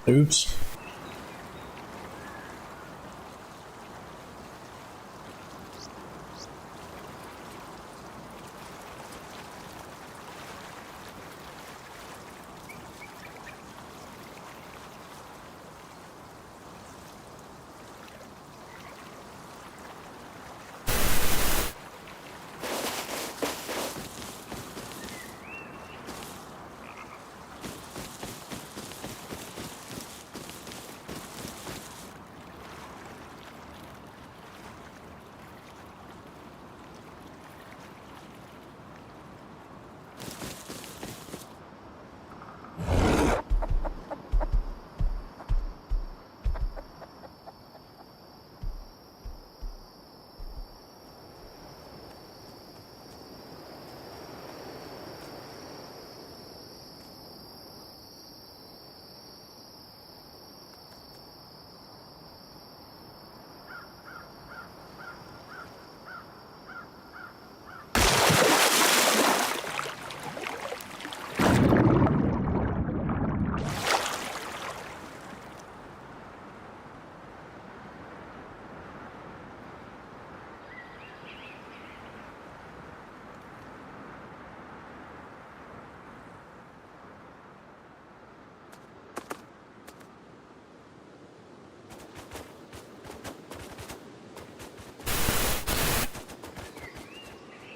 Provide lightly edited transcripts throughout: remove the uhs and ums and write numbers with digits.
Oops.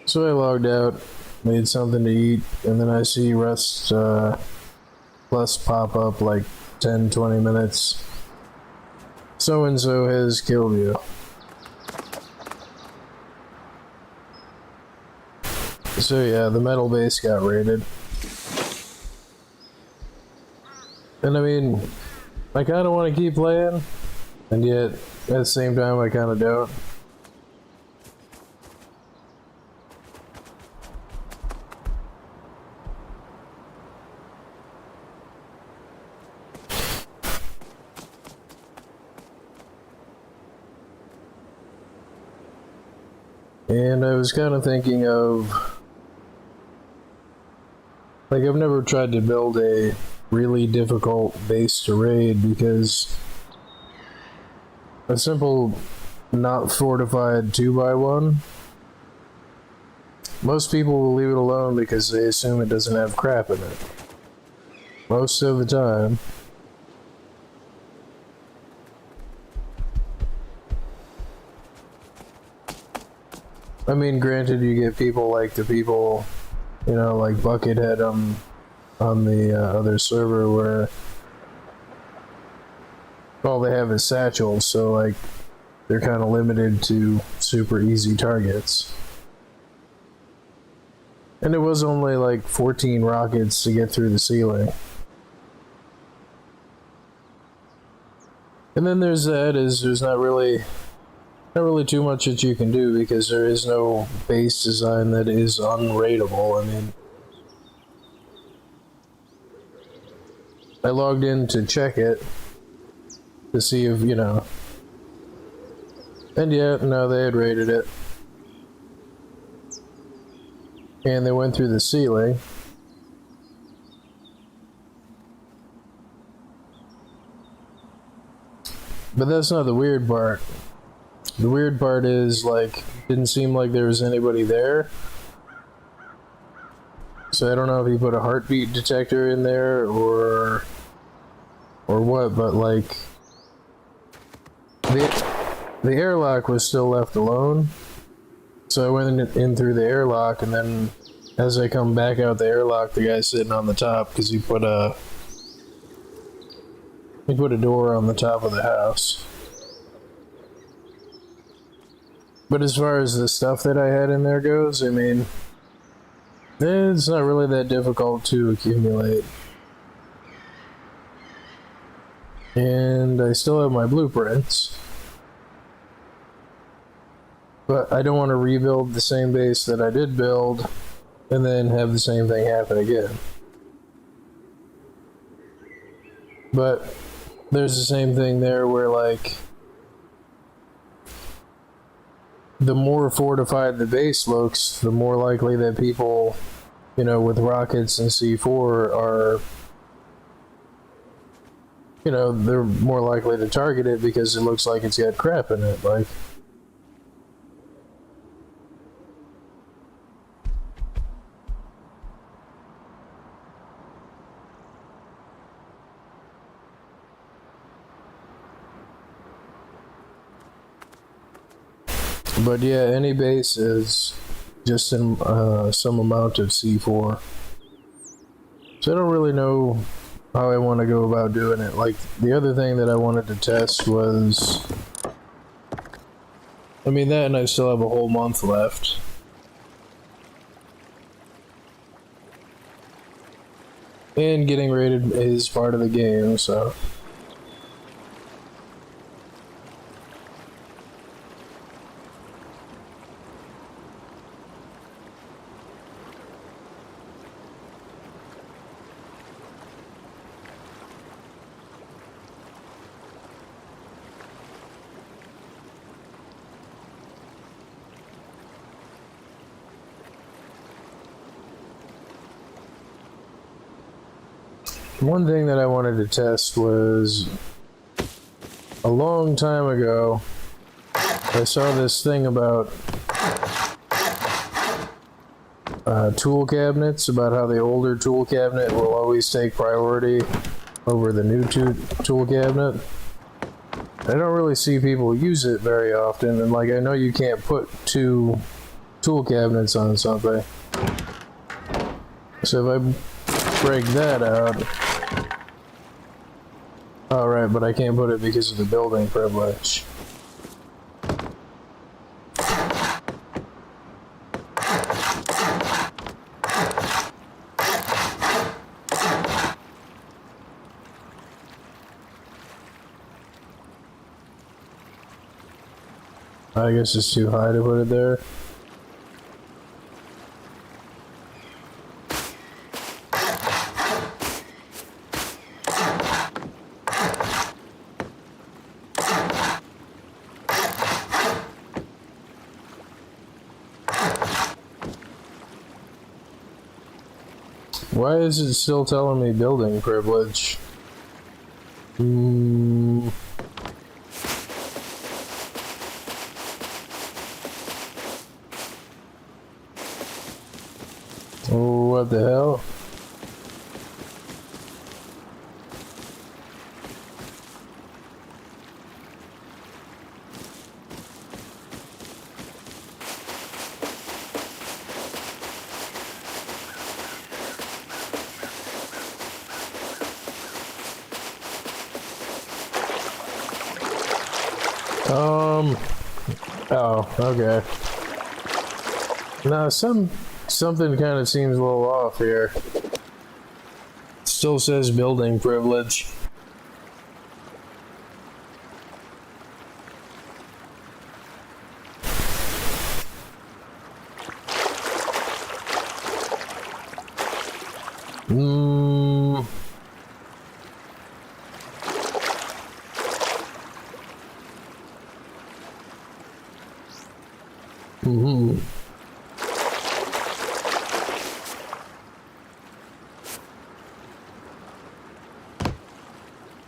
So I logged out, made something to eat, and then I see rest plus pop up like 10-20 minutes. So and so has killed you. So yeah, the metal base got raided. And I mean, I kind of want to keep playing, and yet at the same time I kind of don't. And I was kind of thinking of, like, I've never tried to build a really difficult base to raid because a simple not fortified 2x1, most people will leave it alone because they assume it doesn't have crap in it. Most of the time. I mean, granted, you get people like the people, you know, like Buckethead on the other server where all they have is satchels, so like they're kind of limited to super easy targets. And it was only like 14 rockets to get through the ceiling. And then there's that, is there's not really too much that you can do because there is no base design that is unraidable. I mean, I logged in to check it to see if, you know, and yeah, no, they had raided it. And they went through the ceiling. But that's not the weird part. The weird part is, like, didn't seem like there was anybody there. So I don't know if he put a heartbeat detector in there or what, but like the airlock was still left alone. So I went in through the airlock, and then as I come back out the airlock, the guy's sitting on the top because he put a door on the top of the house. But as far as the stuff that I had in there goes, I mean, it's not really that difficult to accumulate. And I still have my blueprints. But I don't want to rebuild the same base that I did build and then have the same thing happen again. But there's the same thing there where, like, the more fortified the base looks, the more likely that people, you know, with rockets and C4 are you know, they're more likely to target it because it looks like it's got crap in it. Like, but yeah, any base is just in some amount of C4. So I don't really know how I want to go about doing it. Like, the other thing that I wanted to test was, I mean, that, and I still have a whole month left. And getting rated is part of the game, so. One thing that I wanted to test was, a long time ago, I saw this thing about tool cabinets, about how the older tool cabinet will always take priority over the new tool cabinet. I don't really see people use it very often, and like, I know you can't put two tool cabinets on something. So if I break that out, oh right, but I can't put it because of the building privilege. I guess it's too high to put it there. Why is it still telling me building privilege? Oh, what the hell? Oh, okay. Now, something kind of seems a little off here. Still says building privilege.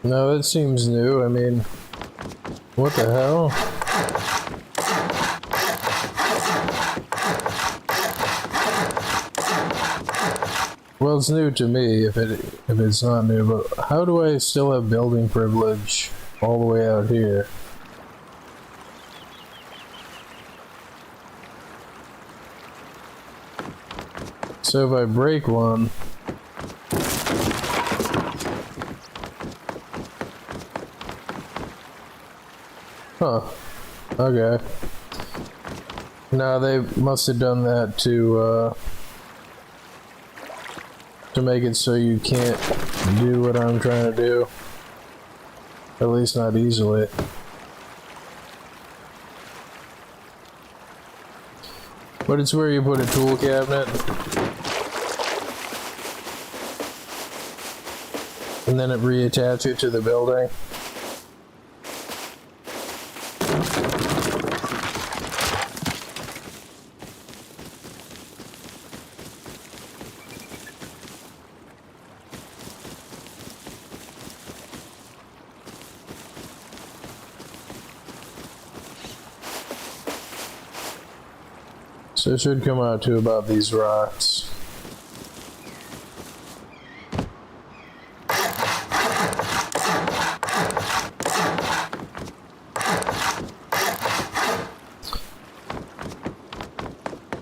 No, that seems new. I mean, what the hell? Well, it's new to me if it's not new, but how do I still have building privilege all the way out here? So if I break one, huh, okay. No, they must have done that to make it so you can't do what I'm trying to do. At least not easily. But it's where you put a tool cabinet. And then it reattaches it to the building. So it should come out to about these rocks.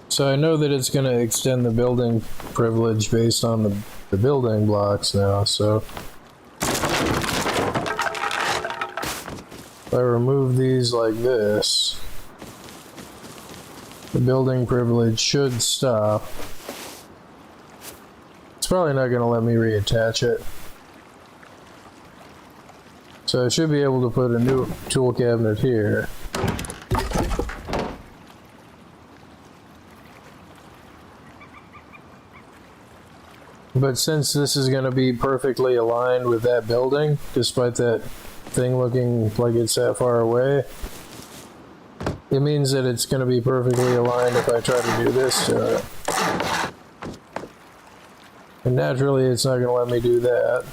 So I know that it's going to extend the building privilege based on the building blocks now, so if I remove these like this, the building privilege should stop. It's probably not going to let me reattach it. So I should be able to put a new tool cabinet here. But since this is going to be perfectly aligned with that building, despite that thing looking like it's that far away, it means that it's going to be perfectly aligned if I try to do this to it. And naturally, it's not going to let me do that.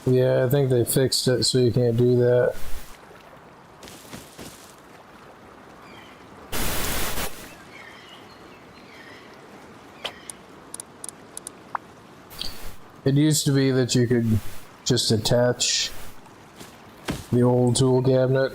Yeah, I think they fixed it so you can't do that. It used to be that you could just attach the old tool cabinet.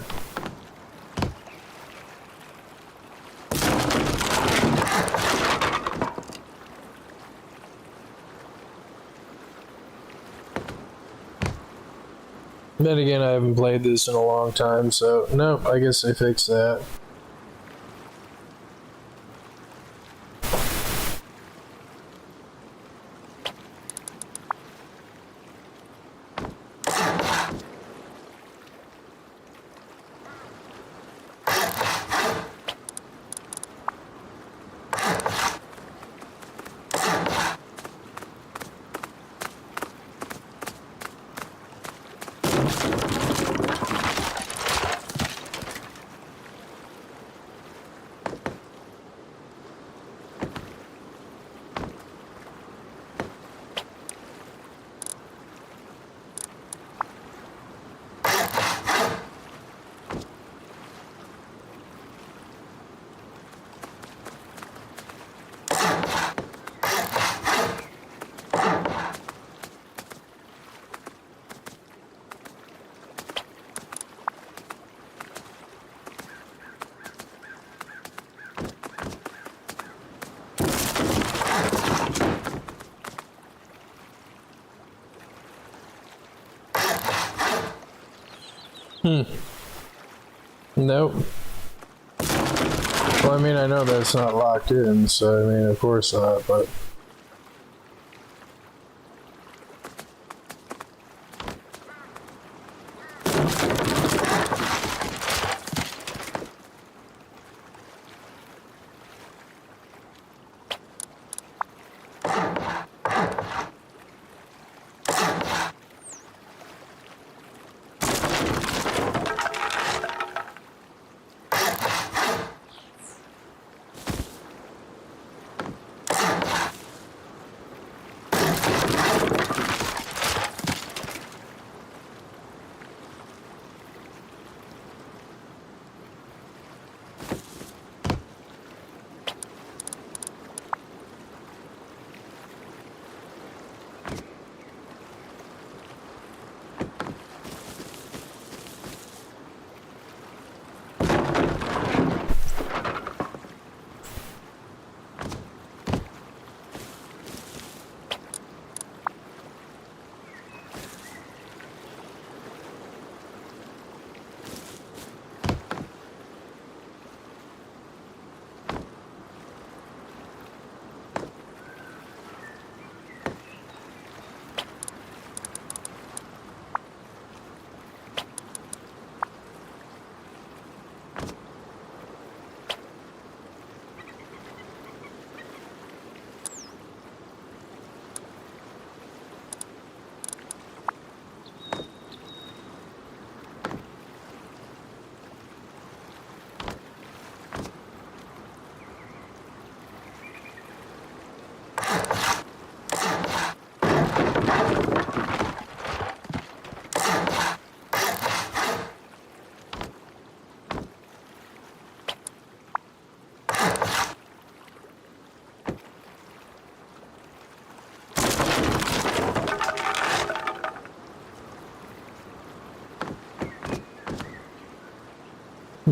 Then again, I haven't played this in a long time, so no, I guess they fixed that. Nope. Well, I mean, I know that's not locked in, so I mean, of course not, but...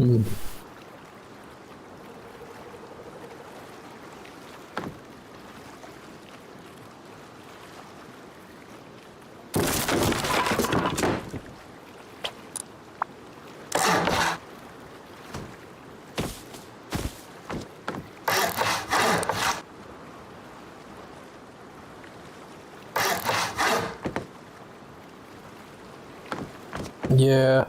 Hmm. Yeah,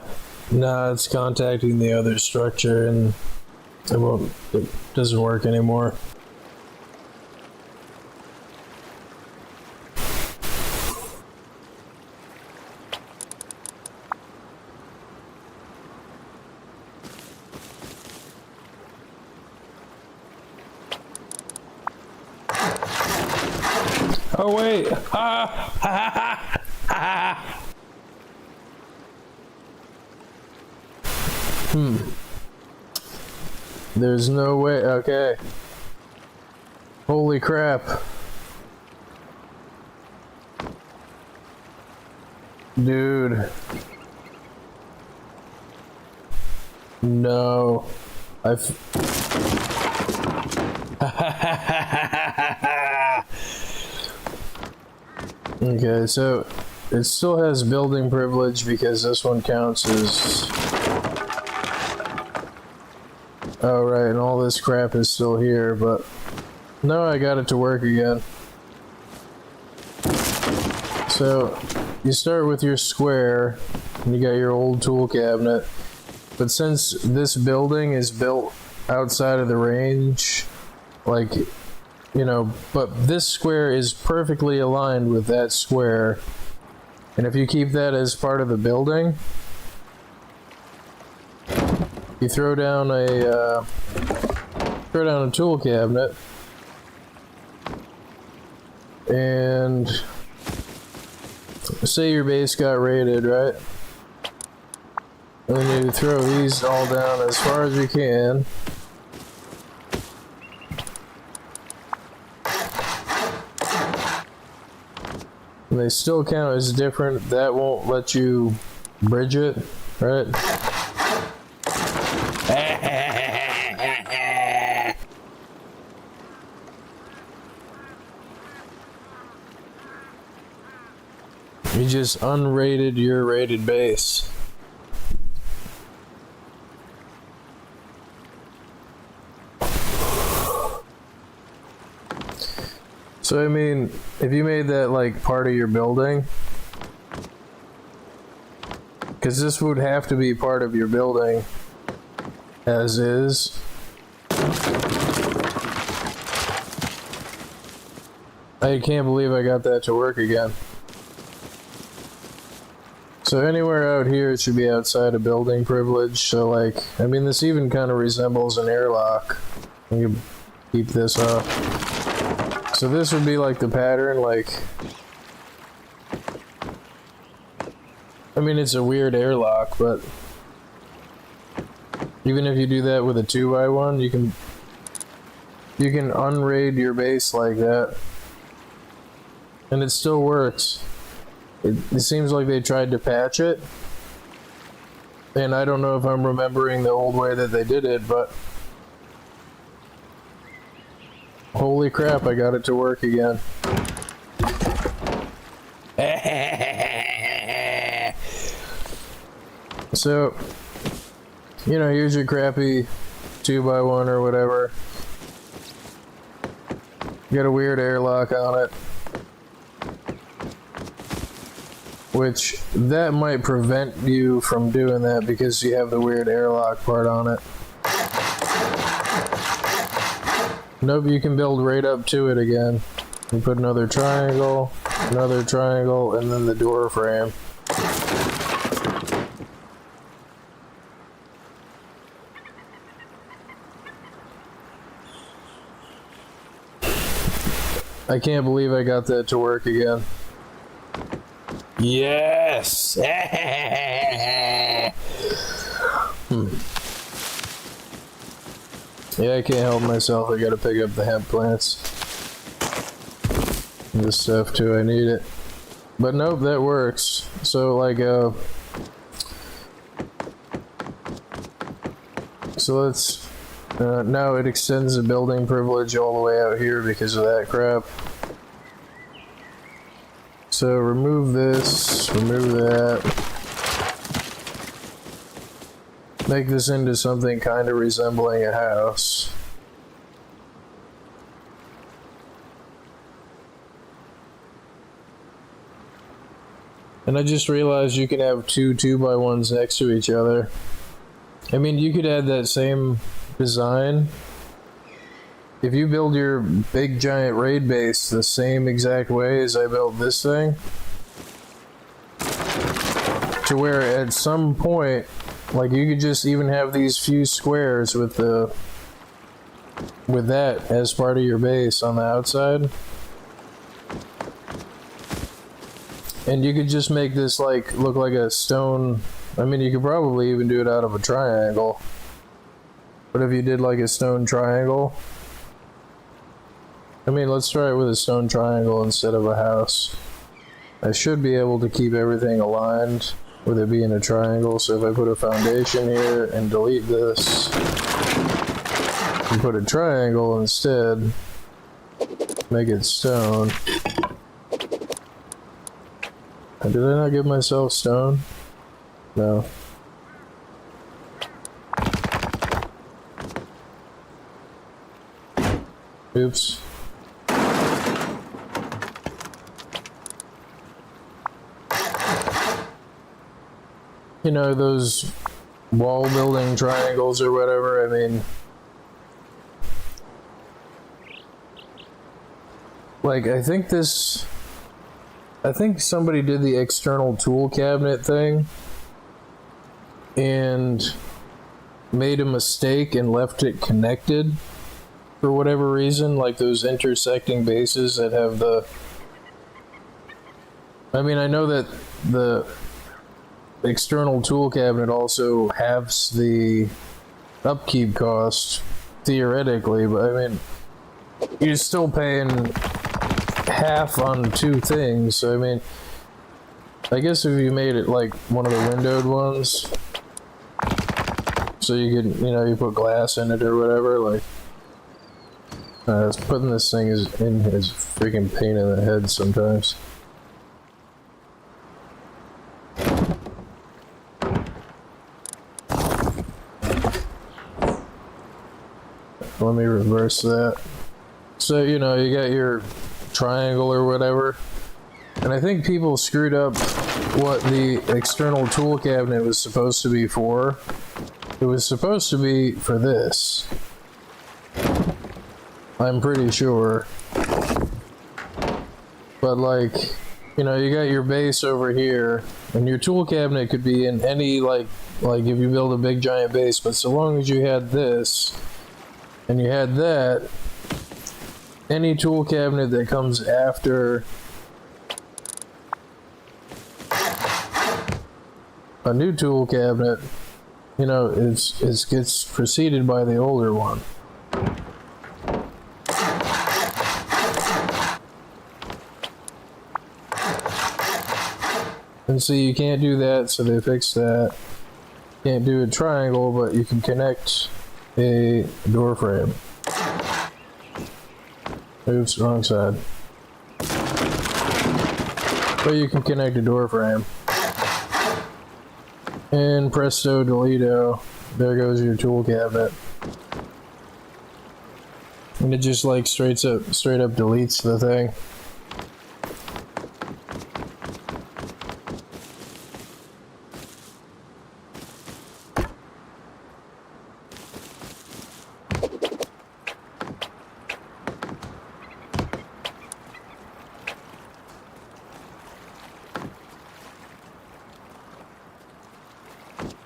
nah, it's contacting the other structure and it doesn't work anymore. Oh wait! There's no way. Okay. Holy crap. Dude. No. Okay, so it still has building privilege because this one counts as... Oh, right, and all this crap is still here, but... No, I got it to work again. So, you start with your square, and you got your old tool cabinet, but since this building is built outside of the range, like, you know, but this square is perfectly aligned with that square, and if you keep that as part of the building, you throw down a tool cabinet, and say your base got raided, right? And then you throw these all down as far as you can. And they still count as different. That won't let you bridge it, right? You just unrated your rated base. So I mean, if you made that like part of your building, because this would have to be part of your building as is. I can't believe I got that to work again. So anywhere out here, it should be outside of building privilege. So like, I mean, this even kind of resembles an airlock. You can keep this off. So this would be like the pattern, like, I mean, it's a weird airlock, but even if you do that with a 2x1, you can unraid your base like that, and it still works. It seems like they tried to patch it, and I don't know if I'm remembering the old way that they did it, but holy crap, I got it to work again. So, you know, here's your crappy 2x1 or whatever. Got a weird airlock on it, which that might prevent you from doing that because you have the weird airlock part on it. Nope, you can build right up to it again. You put another triangle, and then the door frame. I can't believe I got that to work again. Yes! Yeah, I can't help myself. I gotta pick up the hemp plants. And this stuff too, I need it. But nope, that works. So like So let's, now it extends the building privilege all the way out here because of that crap. So remove this, remove that. Make this into something kind of resembling a house. And I just realized you can have two 2x1s next to each other. I mean, you could add that same design. If you build your big giant raid base the same exact way as I built this thing, to where at some point, like you could just even have these few squares with that as part of your base on the outside. And you could just make this like look like a stone. I mean, you could probably even do it out of a triangle. But if you did like a stone triangle, I mean, let's try it with a stone triangle instead of a house. I should be able to keep everything aligned with it being a triangle. So if I put a foundation here and delete this and put a triangle instead, make it stone. Did I not give myself stone? No. Oops. You know, those wall building triangles or whatever, I mean, like, I think somebody did the external tool cabinet thing and made a mistake and left it connected for whatever reason, like those intersecting bases that have the... I mean, I know that the external tool cabinet also halves the upkeep cost, theoretically, but I mean, you're still paying half on two things. So I mean, I guess if you made it like one of the windowed ones, so you could, you know, you put glass in it or whatever, like, putting this thing is freaking pain in the head sometimes. Let me reverse that. So, you know, you got your triangle or whatever, and I think people screwed up what the external tool cabinet was supposed to be for. It was supposed to be for this, I'm pretty sure, but like, you know, you got your base over here, and your tool cabinet could be in any, like if you build a big giant base, but so long as you had this and you had that, any tool cabinet that comes after a new tool cabinet, you know, it gets preceded by the older one. And see, you can't do that, so they fixed that. Can't do a triangle, but you can connect a door frame. Oops, wrong side. But you can connect a door frame. And presto delito, there goes your tool cabinet. And it just like straight up deletes the thing.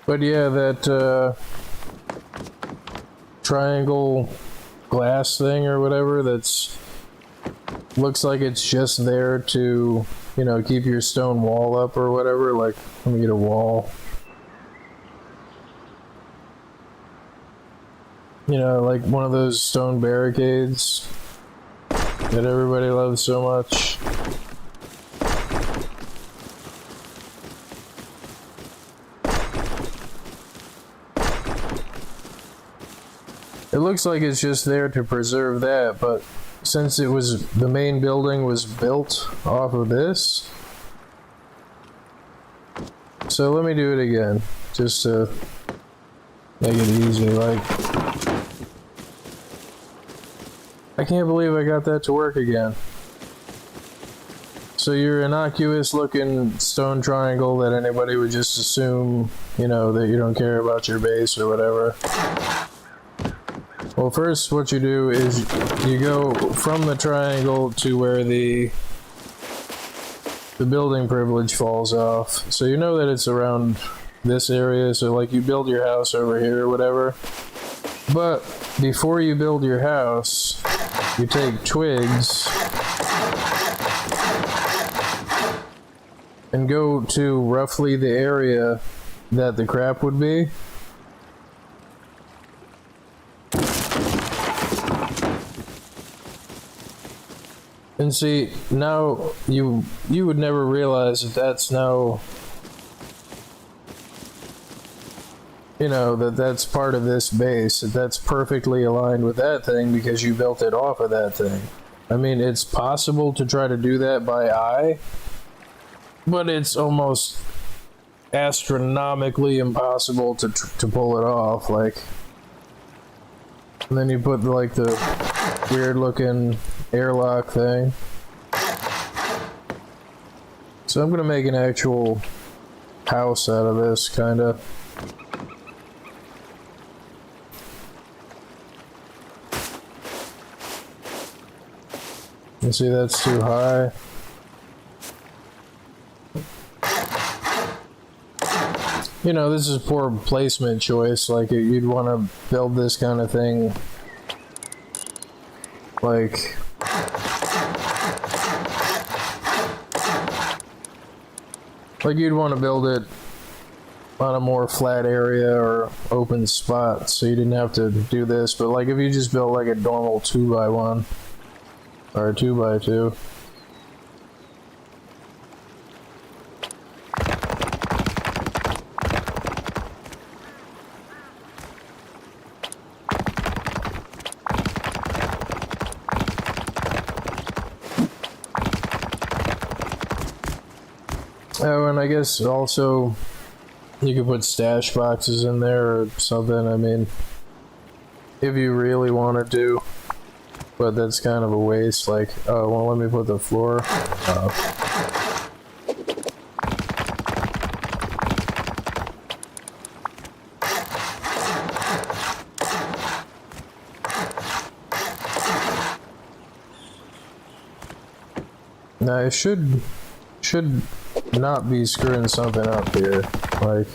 But yeah, that triangle glass thing or whatever, that's looks like it's just there to, you know, keep your stone wall up or whatever. Like, let me get a wall. You know, like one of those stone barricades that everybody loves so much. it looks like it's just there to preserve that, but since it was, the main building was built off of this. So let me do it again, just to make it easy. Like, I can't believe I got that to work again. So your innocuous looking stone triangle that anybody would just assume, you know, that you don't care about your base or whatever. Well, first what you do is you go from the triangle to where the building privilege falls off. So you know that it's around this area, so like you build your house over here or whatever. But before you build your house, you take twigs and go to roughly the area that the crap would be. And see, now you would never realize that that's now, you know, that's part of this base, that's perfectly aligned with that thing because you built it off of that thing. I mean, it's possible to try to do that by eye, but it's almost astronomically impossible to pull it off. Like, and then you put like the weird looking airlock thing. So I'm gonna make an actual house out of this, kinda. You see that's too high. You know, this is poor placement choice. Like, you'd want to build this kind of thing like you'd want to build it on a more flat area or open spot, so you didn't have to do this. But like if you just built like a normal 2x1 or a 2x2, oh, and I guess also you could put stash boxes in there or something. I mean, if you really wanted to, but that's kind of a waste. Like, oh, well, let me put the floor up. Now I should not be screwing something up here. Like,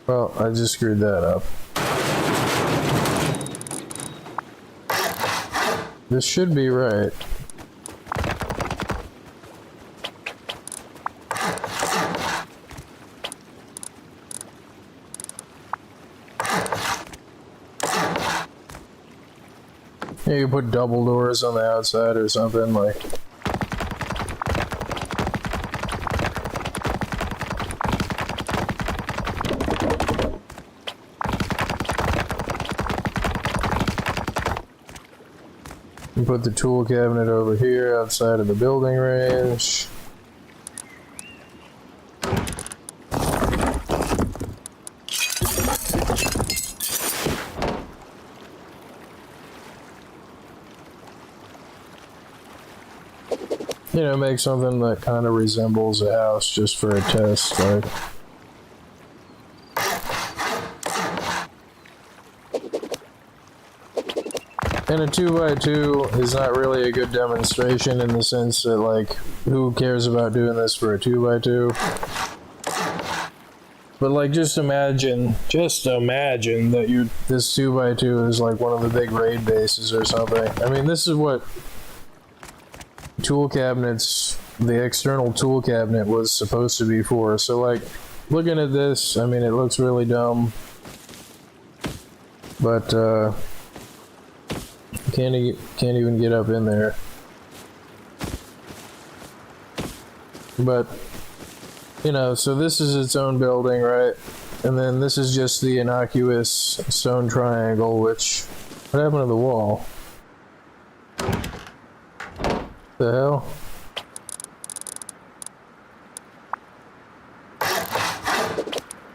well, I just screwed that up. This should be right. Yeah, you put double doors on the outside or something, like. You put the tool cabinet over here outside of the building range. You know, make something that kind of resembles a house just for a test, like. And a 2x2 is not really a good demonstration in the sense that, like, who cares about doing this for a 2x2? But, like, just imagine that this 2x2 is like one of the big raid bases or something. I mean, this is what tool cabinets, the external tool cabinet was supposed to be for. So, like, looking at this, I mean, it looks really dumb. But, can't even get up in there. But, you know, so this is its own building, right? And then this is just the innocuous stone triangle, which... What happened to the wall? The hell?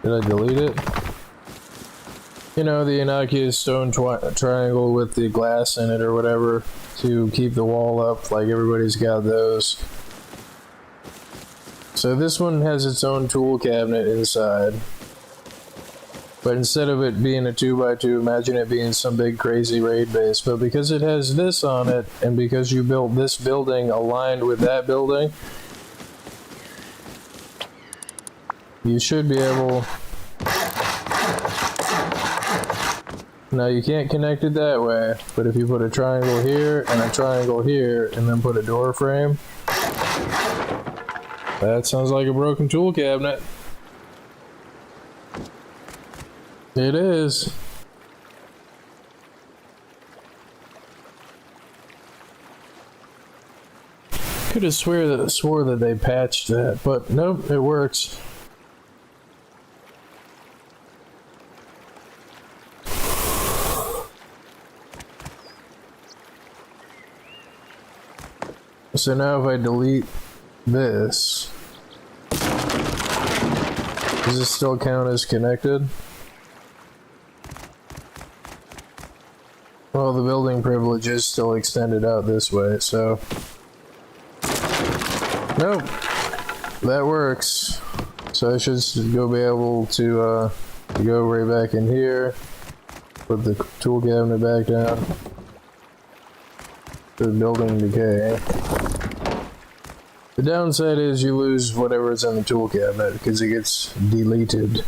Did I delete it? You know, the innocuous stone triangle with the glass in it or whatever to keep the wall up, like everybody's got those. So this one has its own tool cabinet inside. But instead of it being a 2x2, imagine it being some big crazy raid base. But because it has this on it, and because you built this building aligned with that building, you should be able... Now you can't connect it that way, but if you put a triangle here and a triangle here, and then put a door frame, that sounds like a broken tool cabinet. It is. Could have swore that they patched that, but nope, it works. So now if I delete this, does this still count as connected? Well, the building privilege is still extended out this way, so... Nope! That works. So I should be able to go right back in here, put the tool cabinet back down, the building decay. The downside is you lose whatever is in the tool cabinet because it gets deleted.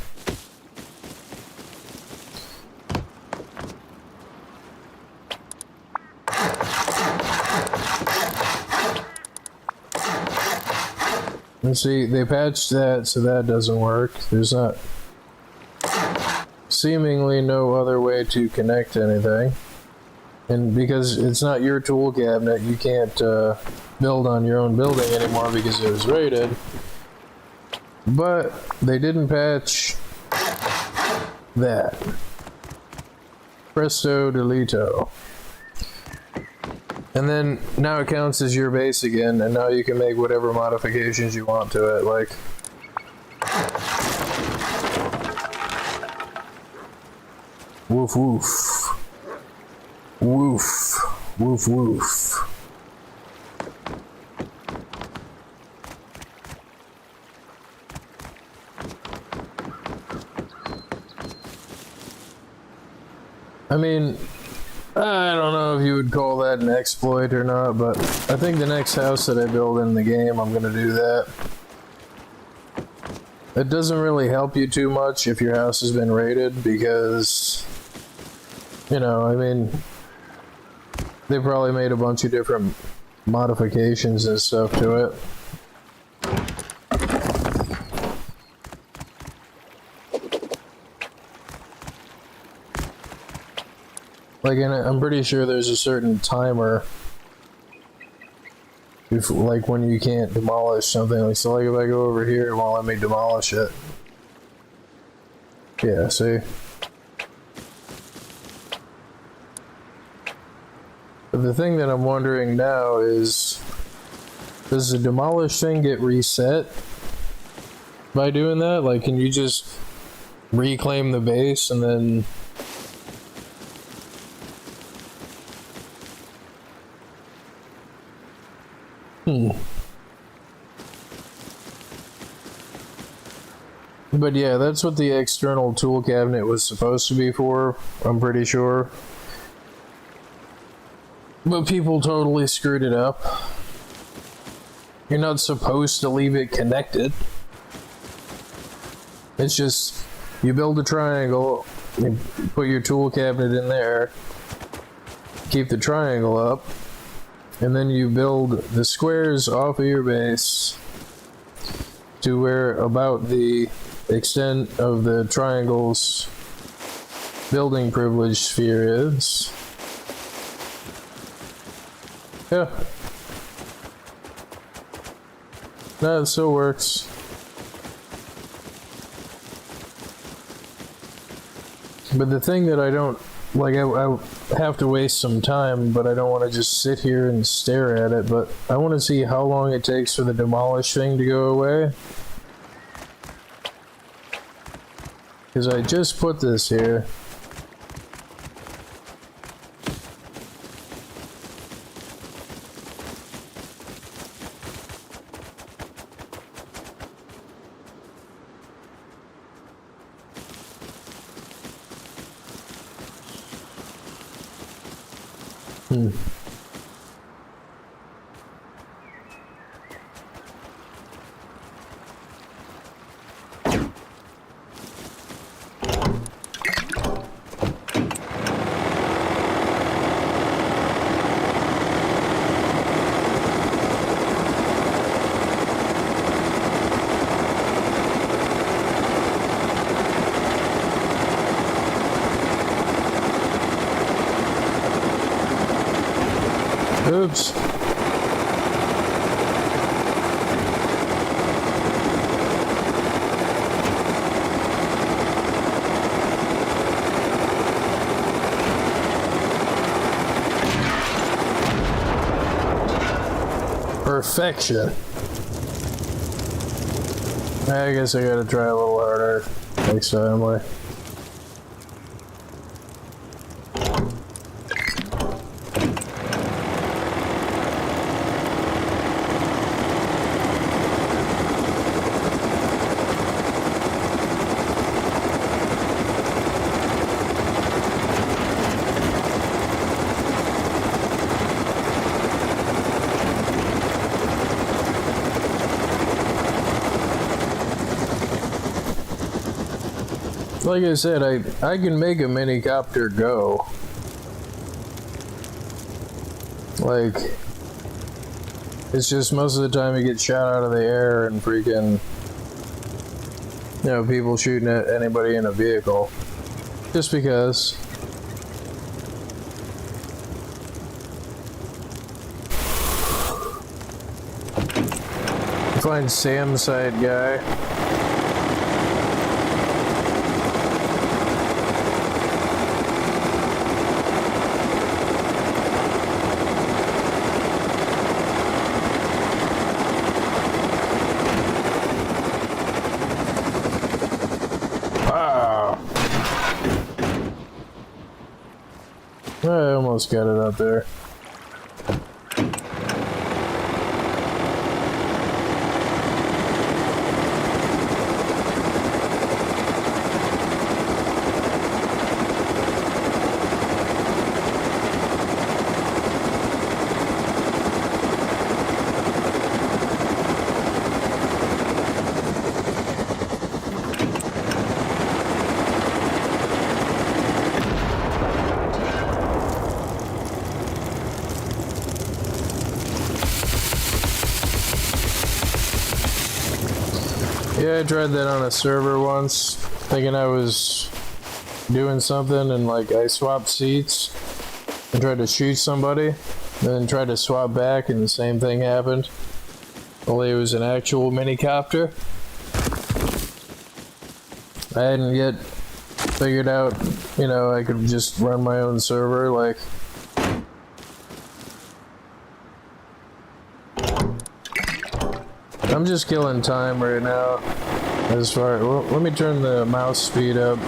And see, they patched that so that doesn't work. There's not seemingly no other way to connect anything. And because it's not your tool cabinet, you can't build on your own building anymore because it was raided. But they didn't patch that. Presto delito. And then now it counts as your base again, and now you can make whatever modifications you want to it, like... Woof woof. Woof. Woof woof. I mean, I don't know if you would call that an exploit or not, but I think the next house that I build in the game, I'm gonna do that. It doesn't really help you too much if your house has been raided because, you know, I mean, they probably made a bunch of different modifications and stuff to it. Like, and I'm pretty sure there's a certain timer, if, like when you can't demolish something. Like, so like if I go over here, it won't let me demolish it. Yeah, see? But the thing that I'm wondering now is, does the demolish thing get reset by doing that? Like, can you just reclaim the base and then... But yeah, that's what the external tool cabinet was supposed to be for, I'm pretty sure. But people totally screwed it up. You're not supposed to leave it connected. It's just, you build a triangle, you put your tool cabinet in there, keep the triangle up, and then you build the squares off of your base to where about the extent of the triangle's building privilege sphere is. Yeah. No, it still works. But the thing that I don't like, I have to waste some time, but I don't want to just sit here and stare at it. But I want to see how long it takes for the demolish thing to go away. Because I just put this here. Oops. Perfection. I guess I gotta try a little harder next time. Like. Like I said, I can make a mini copter go. Like, it's just most of the time it gets shot out of the air and freaking, you know, people shooting at anybody in a vehicle. Just because. Find Sam's side guy. I almost got it up there. Yeah, I tried that on a server once, thinking I was doing something, and like I swapped seats and tried to shoot somebody, and then tried to swap back, and the same thing happened. Only it was an actual minicopter. I hadn't yet figured out, you know, I could just run my own server, like. I'm just killing time right now. As far, well, let me turn the mouse speed up.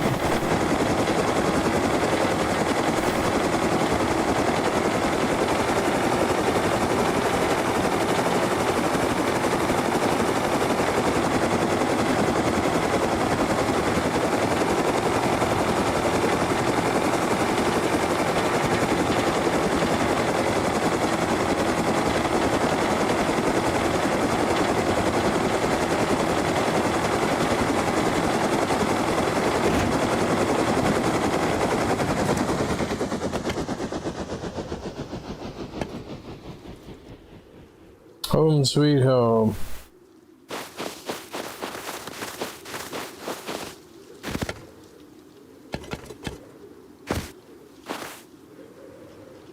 Home sweet home.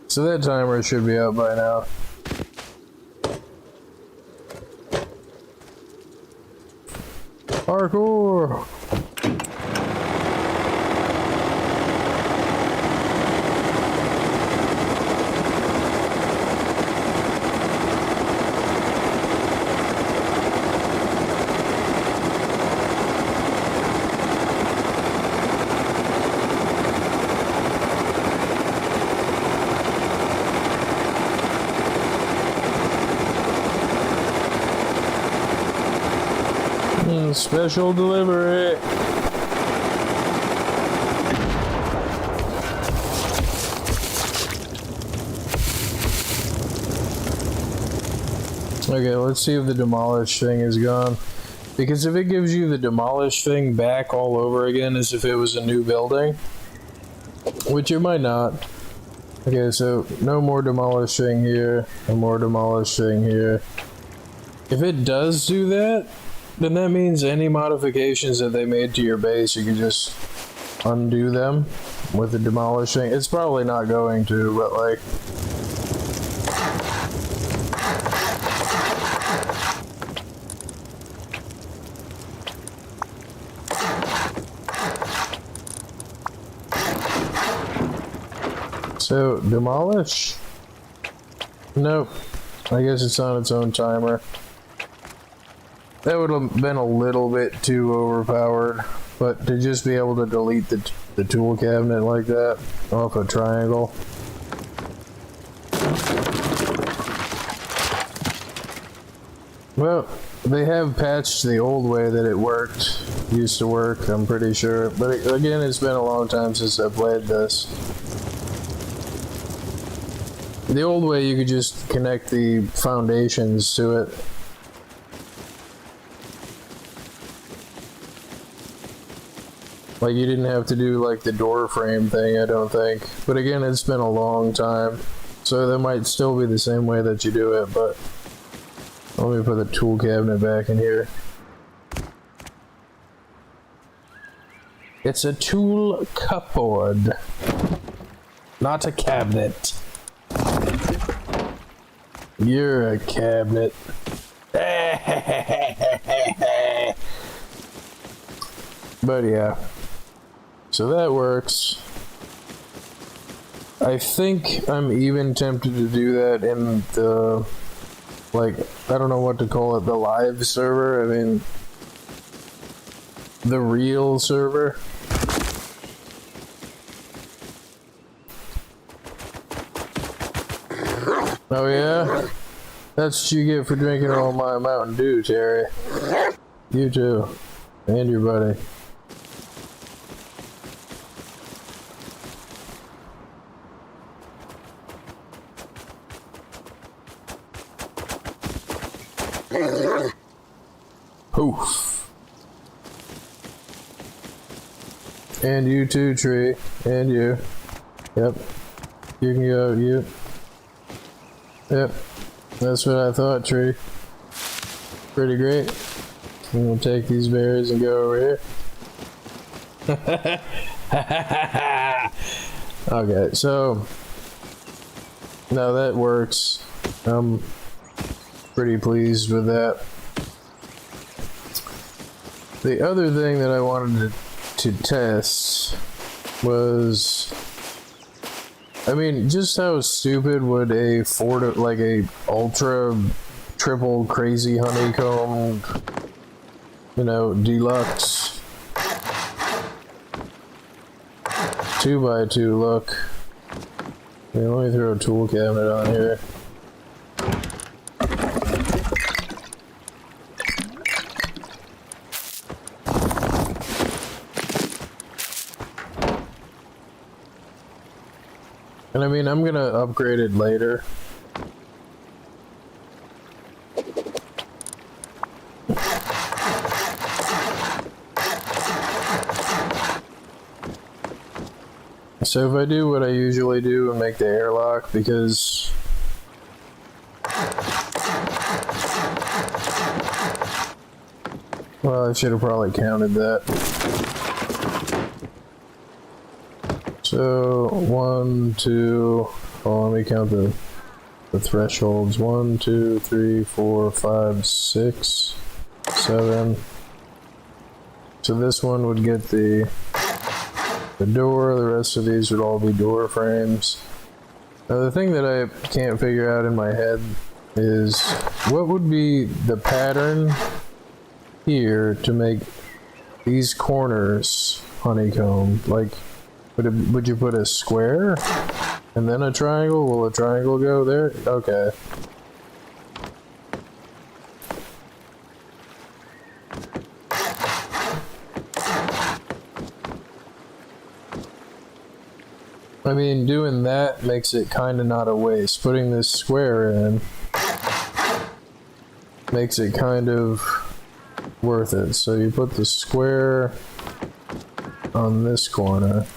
So that timer should be up by now. Parkour! Special delivery. Okay, let's see if the demolish thing is gone. Because if it gives you the demolish thing back all over again as if it was a new building, which it might not. Okay, so no more demolishing here, no more demolishing here. If it does do that, then that means any modifications that they made to your base, you can just undo them with the demolishing. It's probably not going to, but like... So, demolish? Nope. I guess it's on its own timer. That would have been a little bit too overpowered, but to just be able to delete the tool cabinet like that off a triangle. Well, they have patched the old way that it used to work, I'm pretty sure. But again, it's been a long time since I played this. The old way, you could just connect the foundations to it. Like, you didn't have to do, like, the door frame thing, I don't think. But again, it's been a long time. So that might still be the same way that you do it, but... Let me put the tool cabinet back in here. It's a tool cupboard. Not a cabinet. You're a cabinet. But yeah. So that works. I think I'm even tempted to do that in the, like, I don't know what to call it, the live server. I mean, the real server. Oh yeah? That's what you get for drinking all my Mountain Dew, Terry. You too. And your buddy. Poof. And you too, Tree. And you. Yep. You can go, you. Yep. That's what I thought, Tree. Pretty great. I'm gonna take these berries and go over here. Okay, so now that works. I'm pretty pleased with that. The other thing that I wanted to test was, I mean, just how stupid would a like a ultra triple crazy honeycomb, you know, deluxe 2x2 look. Okay, let me throw a tool cabinet on here. And I mean, I'm gonna upgrade it later. So if I do what I usually do and make the airlock, because well, I should have probably counted that. So 1, 2, oh, let me count the thresholds. 1, 2, 3, 4, 5, 6, 7. So this one would get the door, the rest of these would all be door frames. Now the thing that I can't figure out in my head is what would be the pattern here to make these corners honeycomb? Like, would you put a square and then a triangle? Will a triangle go there? Okay. I mean, doing that makes it kind of not a waste. Putting this square in makes it kind of worth it. So you put the square on this corner.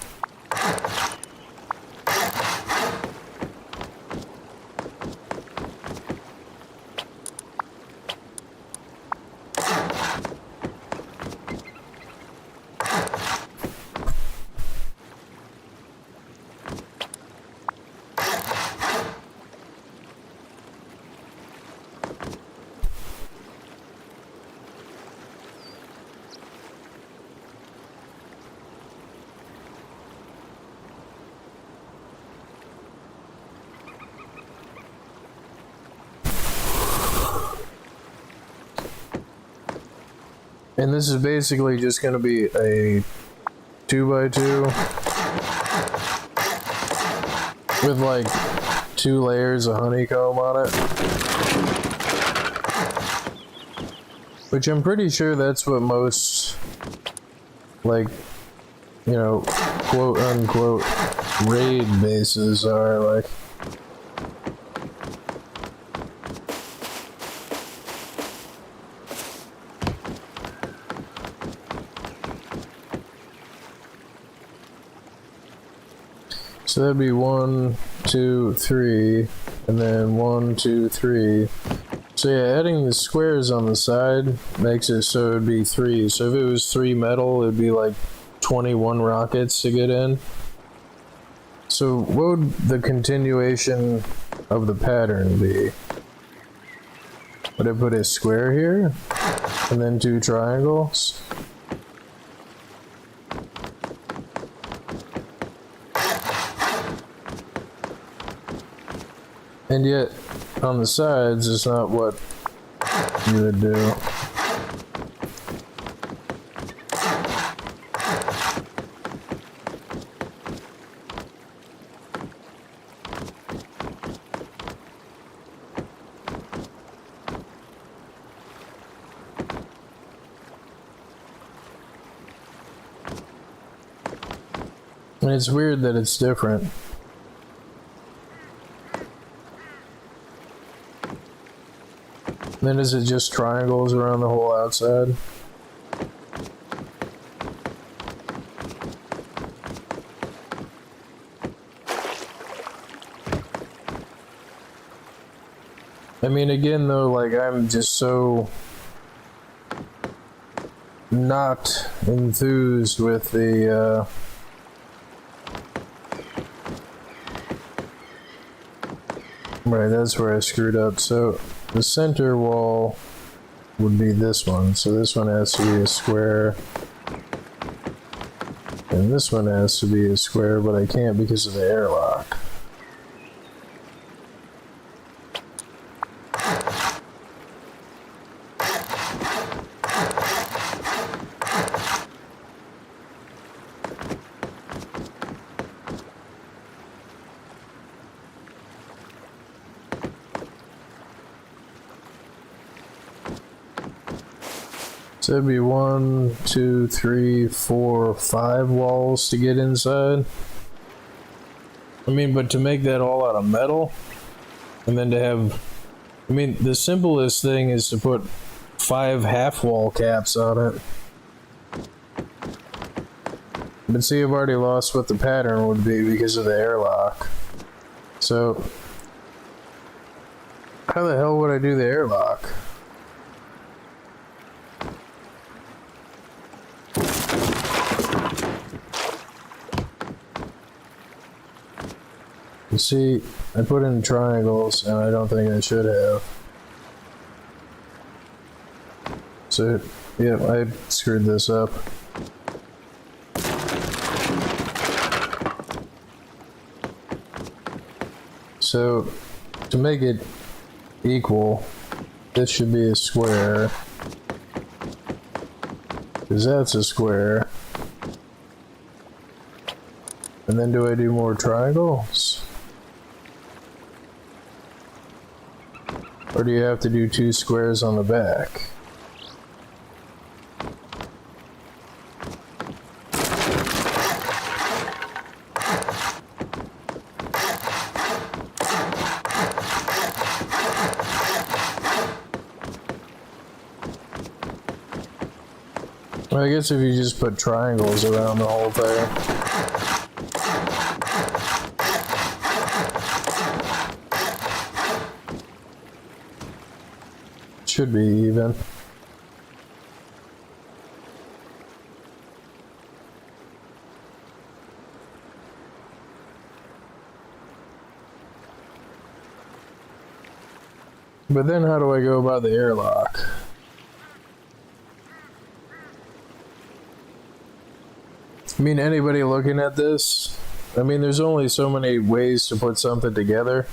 And this is basically just going to be a 2x2 with like 2 layers of honeycomb on it. Which I'm pretty sure that's what most, like, you know, quote unquote raid bases are like. So that'd be 1, 2, 3, and then 1, 2, 3. So yeah, adding the squares on the side makes it so it'd be 3. So if it was 3 metal, it'd be like 21 rockets to get in. So what would the continuation of the pattern be? Would I put a square here? And then 2 triangles? And yet, on the sides, it's not what you would do. And it's weird that it's different. Then is it just triangles around the whole outside? I mean, again though, like, I'm just so not enthused with the right, that's where I screwed up. So the center wall would be this one. So this one has to be a square. And this one has to be a square, but I can't because of the airlock. So it'd be 1, 2, 3, 4, 5 walls to get inside. I mean, but to make that all out of metal, and then to have, I mean, the simplest thing is to put 5 half wall caps on it. But see, I've already lost what the pattern would be because of the airlock. So, how the hell would I do the airlock? You see, I put in triangles, and I don't think I should have. So, yeah, I screwed this up. So, to make it equal, this should be a square. Because that's a square. And then do I do more triangles? Or do you have to do 2 squares on the back? I guess if you just put triangles around the whole thing. Should be even. But then how do I go about the airlock? I mean, anybody looking at this, I mean, there's only so many ways to put something together.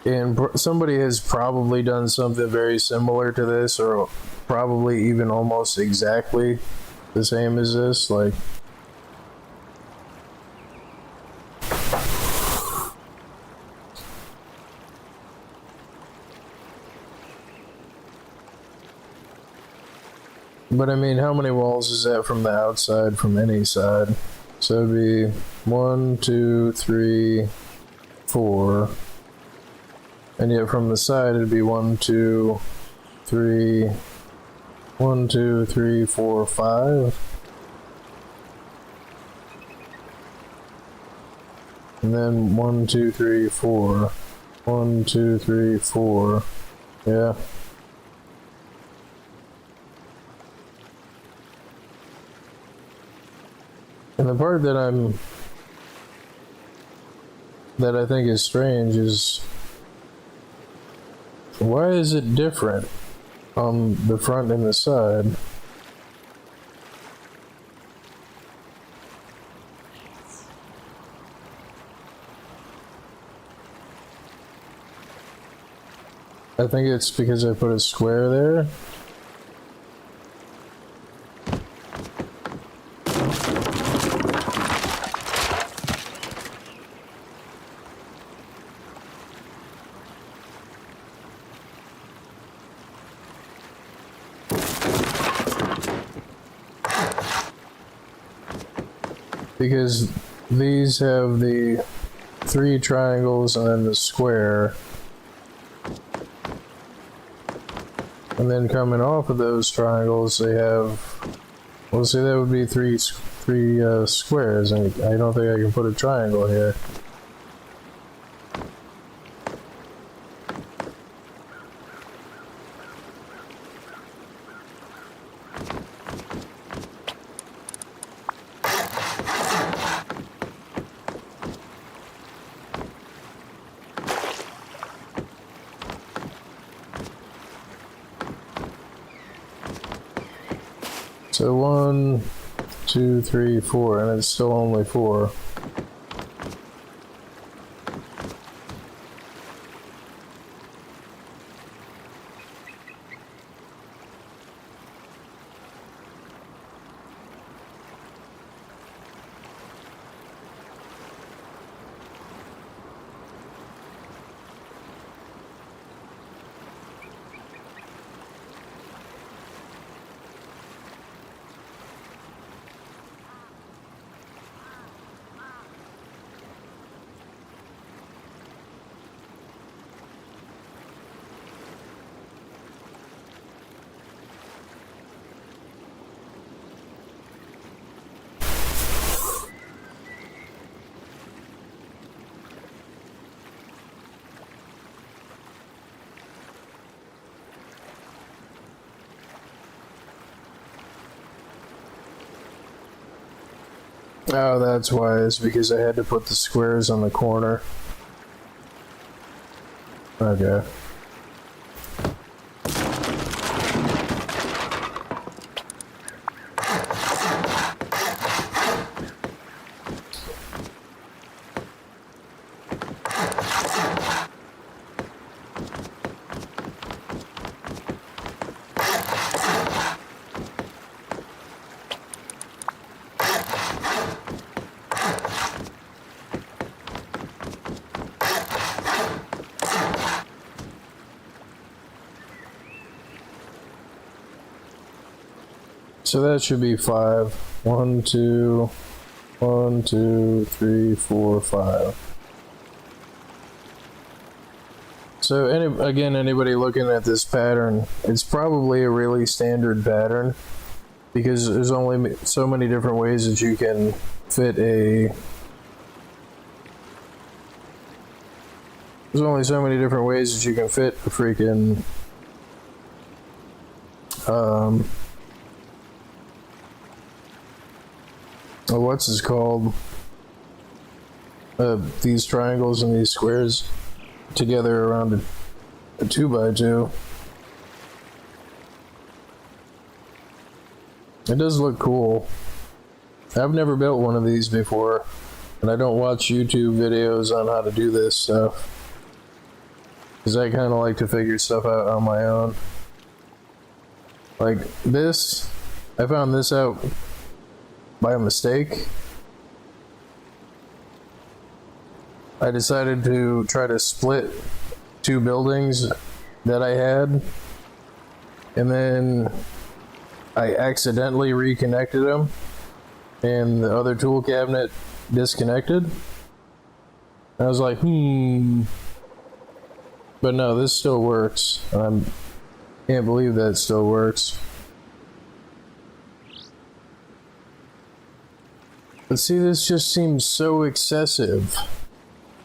And somebody has probably done something very similar to this, or probably even almost exactly the same as this. Like, but I mean, how many walls is that from the outside, from any side? So it'd be 1, 2, 3, 4. And yet from the side it'd be 1, 2, 3, 1, 2, 3, 4, 5. And then 1, 2, 3, 4. 1, 2, 3, 4. Yeah. And the part that I think is strange is, why is it different on the front and the side? I think it's because I put a square there. Because these have the 3 triangles and then the square. And then coming off of those triangles, they have, well, see, that would be three squares, and I don't think I can put a triangle here. So 1, 2, 3, 4, and it's still only 4. Oh, that's why. It's because I had to put the squares on the corner. Okay. So that should be 5. 1, 2, 1, 2, 3, 4, 5. So again, anybody looking at this pattern, it's probably a really standard pattern. because there's only so many different ways that you can fit a. There's only so many different ways that you can fit a freaking what's this called? These triangles and these squares together around a 2x2. It does look cool. I've never built one of these before, and I don't watch YouTube videos on how to do this stuff, because I kind of like to figure stuff out on my own. Like this, I found this out by mistake. I decided to try to split two buildings that I had, and then I accidentally reconnected them, and the other tool cabinet disconnected. I was like, but no, this still works. I can't believe that still works. But see, this just seems so excessive.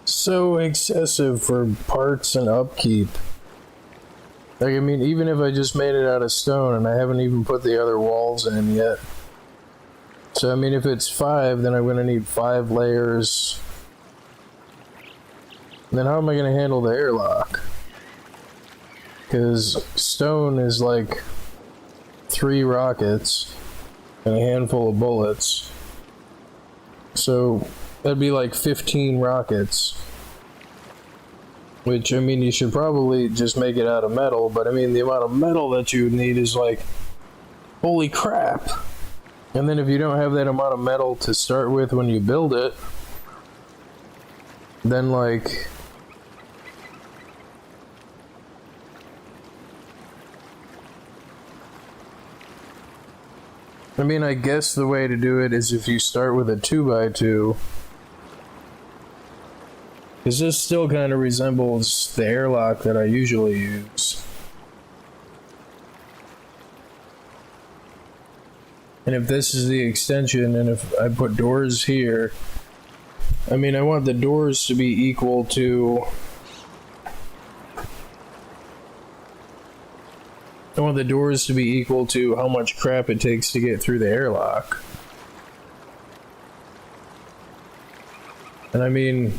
So excessive for parts and upkeep. Like, I mean, even if I just made it out of stone, and I haven't even put the other walls in yet. So, I mean, if it's 5, then I'm going to need 5 layers. And then how am I going to handle the airlock? Because stone is like 3 rockets and a handful of bullets. So, that'd be like 15 rockets. Which, I mean, you should probably just make it out of metal, but I mean, the amount of metal that you would need is like, holy crap. And then if you don't have that amount of metal to start with when you build it, then like, I mean, I guess the way to do it is if you start with a 2x2. Because this still kind of resembles the airlock that I usually use. And if this is the extension, and if I put doors here, I mean, I want the doors to be equal to... I want the doors to be equal to how much crap it takes to get through the airlock. And I mean...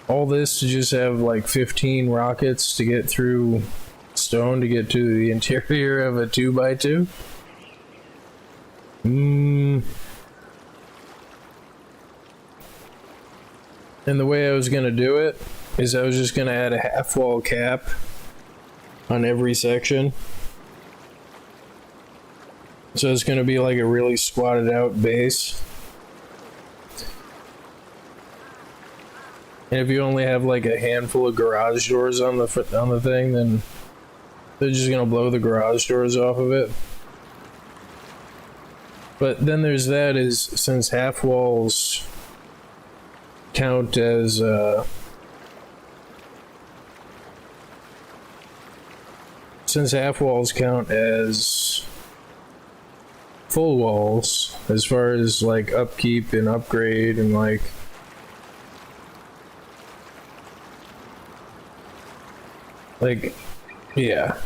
all this to just have like 15 rockets to get through stone to get to the interior of a 2x2? And the way I was gonna do it is I was just gonna add a half wall cap on every section. So it's gonna be like a really squatted out base. And if you only have like a handful of garage doors on the thing, then they're just gonna blow the garage doors off of it. But then there's that, is since half walls count as full walls as far as like upkeep and upgrade and like yeah.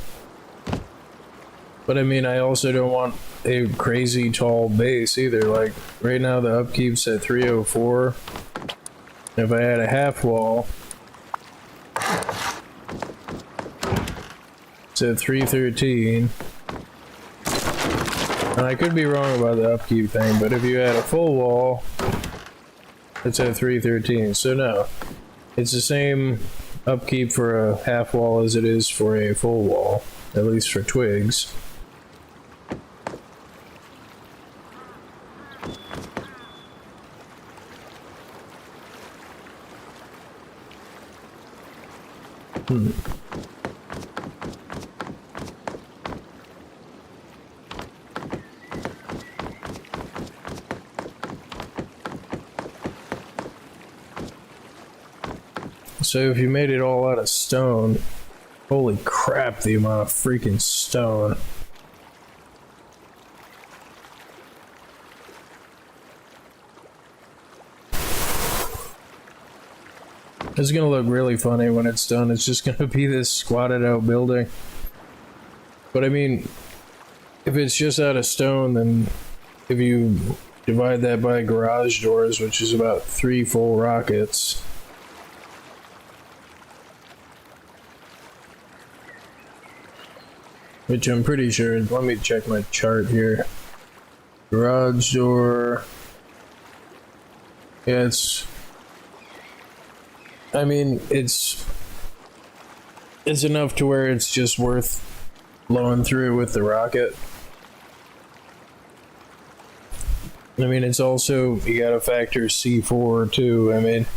But I mean, I also don't want a crazy tall base either. Like right now the upkeep's at 304. If I had a half wall, it's at 313. And I could be wrong about the upkeep thing, but if you had a full wall, it's at 313. So no, it's the same upkeep for a half wall as it is for a full wall, at least for twigs. So if you made it all out of stone, holy crap, the amount of freaking stone. It's gonna look really funny when it's done. It's just gonna be this squatted out building. But I mean, if it's just out of stone, then if you divide that by garage doors, which is about 3 full rockets, which I'm pretty sure, let me check my chart here. Garage door, yeah, I mean, it's enough to where it's just worth blowing through with the rocket. I mean, it's also, you gotta factor C4 too, I mean.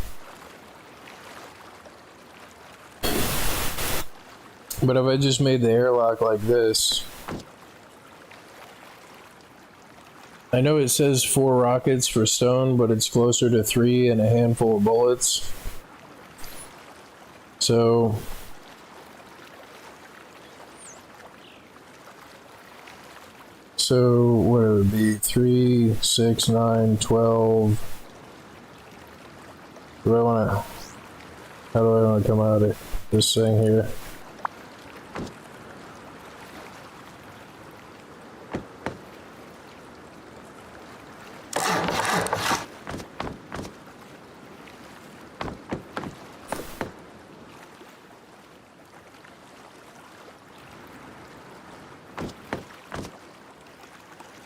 But if I just made the airlock like this, I know it says 4 rockets for stone, but it's closer to 3 and a handful of bullets. So what it would be, 3, 6, 9, 12. How do I want to come out of this thing here?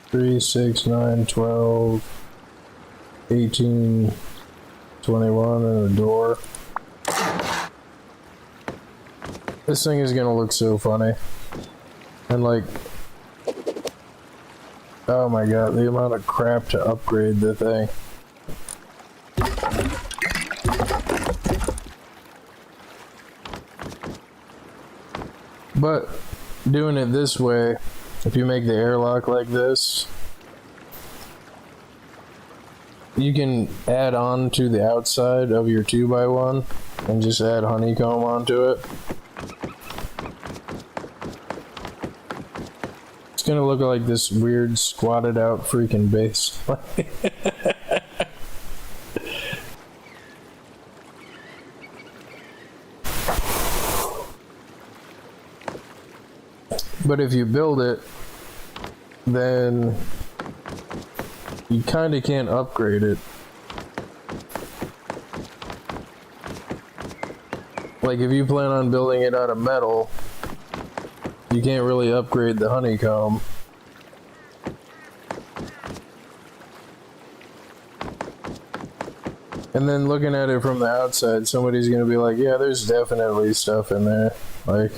Three, 6, 9, 12, 18, 21, and a door. This thing is gonna look so funny. And like, oh my god, the amount of crap to upgrade the thing. But doing it this way, if you make the airlock like this, you can add on to the outside of your 2x1 and just add honeycomb onto it. It's gonna look like this weird squatted out freaking base. But if you build it, then you kind of can't upgrade it. Like if you plan on building it out of metal, you can't really upgrade the honeycomb. And then looking at it from the outside, somebody's gonna be like, yeah, there's definitely stuff in there. Like,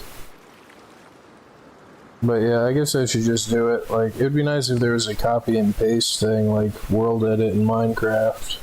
but yeah, I guess I should just do it. Like, it'd be nice if there was a copy and paste thing, like World Edit in Minecraft.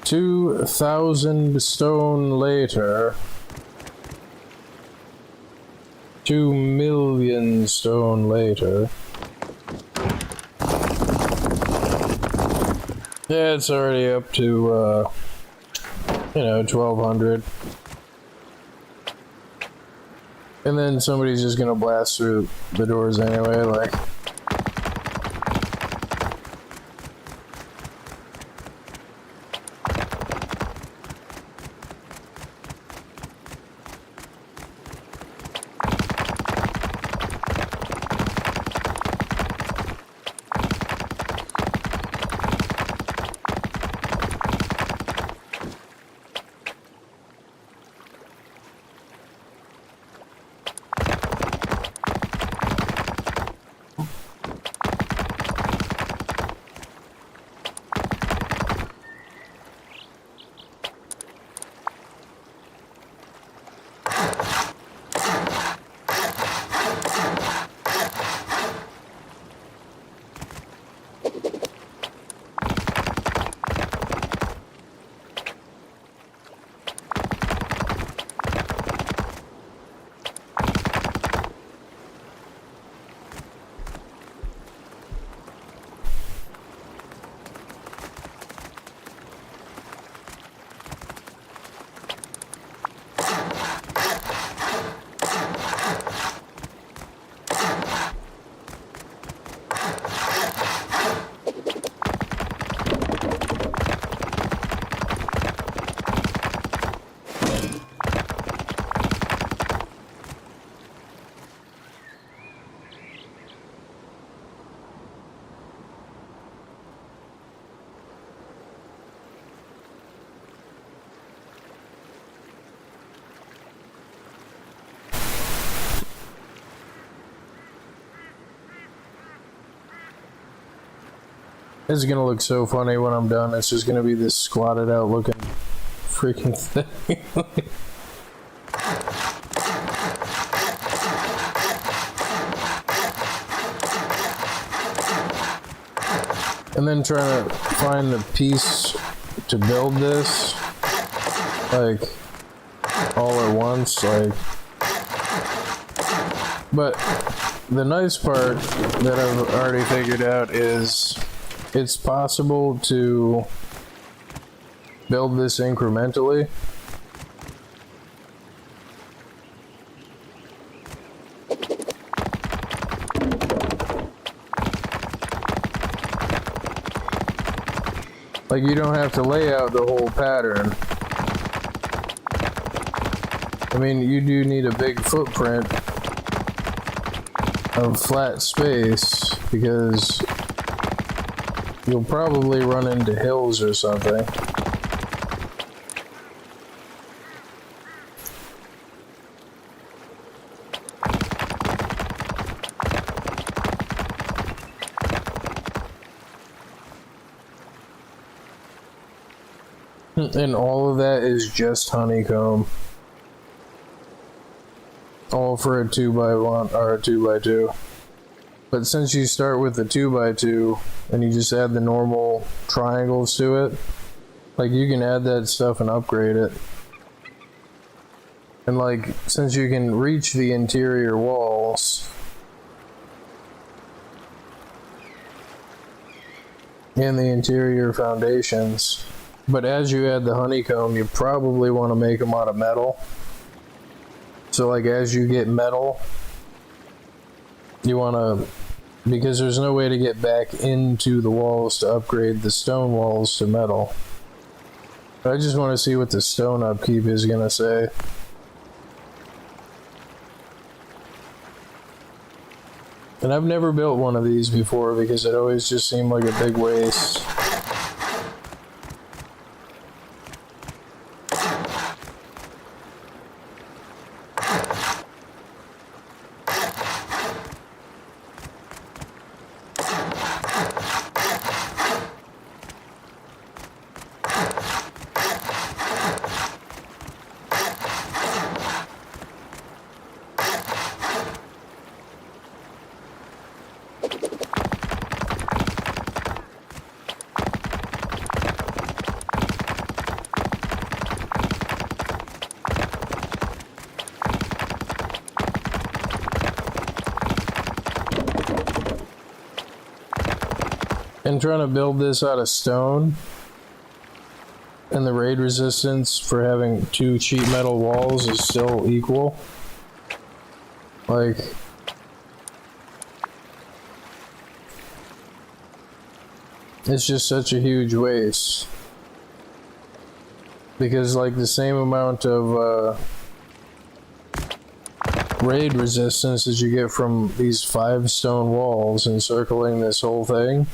$2,000 stone later. 2 million stone later. Yeah, it's already up to, 1,200. And then somebody's just gonna blast through the doors anyway, like. This is gonna look so funny when I'm done. It's just gonna be this squatted out looking freaking thing. And then trying to find the piece to build this, like, all at once, like. But the nice part that I've already figured out is it's possible to build this incrementally. Like, you don't have to lay out the whole pattern. I mean, you do need a big footprint of flat space because you'll probably run into hills or something. And all of that is just honeycomb. All for a 2x1 or a 2x2. But since you start with the 2x2 and you just add the normal triangles to it, like, you can add that stuff and upgrade it. And like, since you can reach the interior walls and the interior foundations, but as you add the honeycomb, you probably want to make them out of metal. So like, as you get metal, you want to, because there's no way to get back into the walls to upgrade the stone walls to metal. But I just want to see what the stone upkeep is going to say. And I've never built one of these before because it always just seemed like a big waste. And trying to build this out of stone, and the raid resistance for having 2 sheet metal walls is still equal. Like, it's just such a huge waste. Because like, the same amount of raid resistance as you get from these 5 stone walls encircling this whole thing,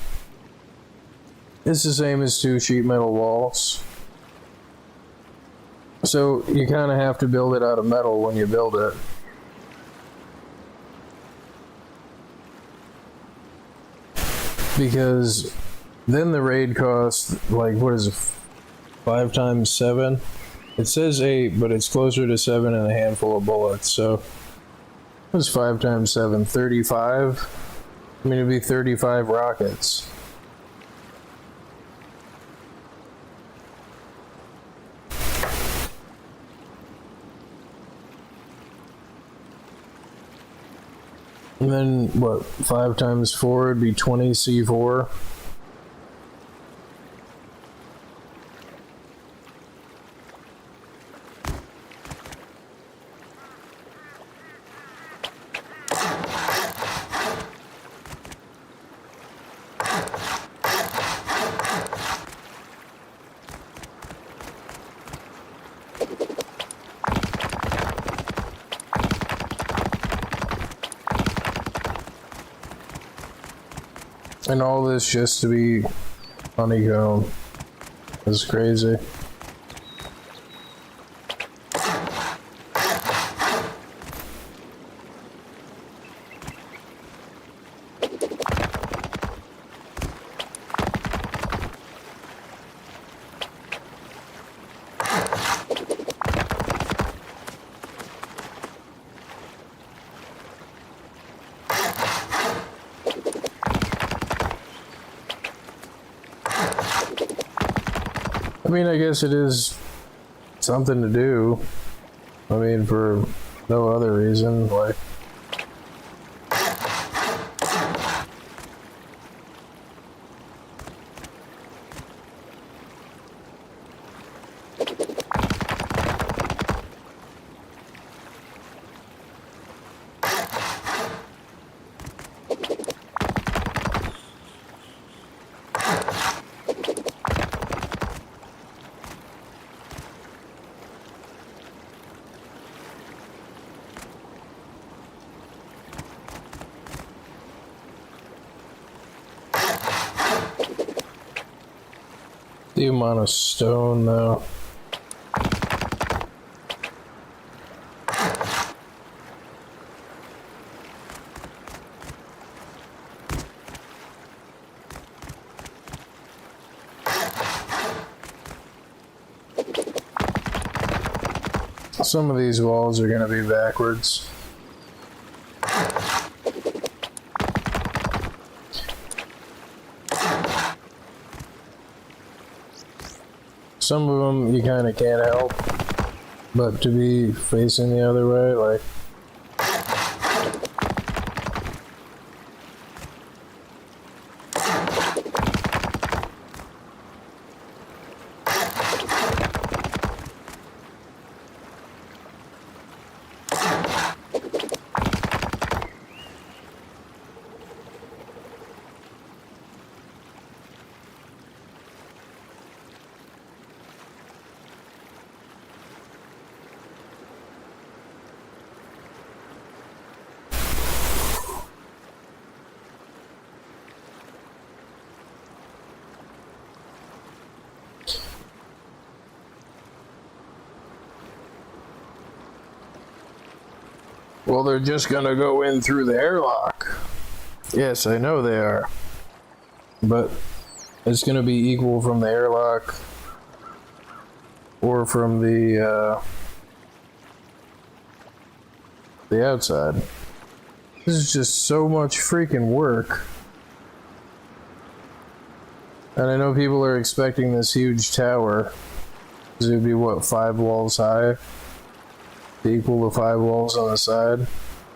it's the same as 2 sheet metal walls. So you kind of have to build it out of metal when you build it. Because then the raid costs, like, what is it, 5 times 7? It says 8, but it's closer to 7 and a handful of bullets. So what's 5 times 7? 35? I mean, it'd be 35 rockets. And then, what, 5 times 4 would be 20 C4. And all this just to be honeycomb. That's crazy. I mean, I guess it is something to do. I mean, for no other reason, like. The amount of stone, though. Some of these walls are going to be backwards. Some of them you kind of can't help but to be facing the other way, like. Well, they're just gonna go in through the airlock. Yes, I know they are. But it's gonna be equal from the airlock or from the outside. This is just so much freaking work. And I know people are expecting this huge tower. Because it would be, what, 5 walls high? To equal the 5 walls on the side?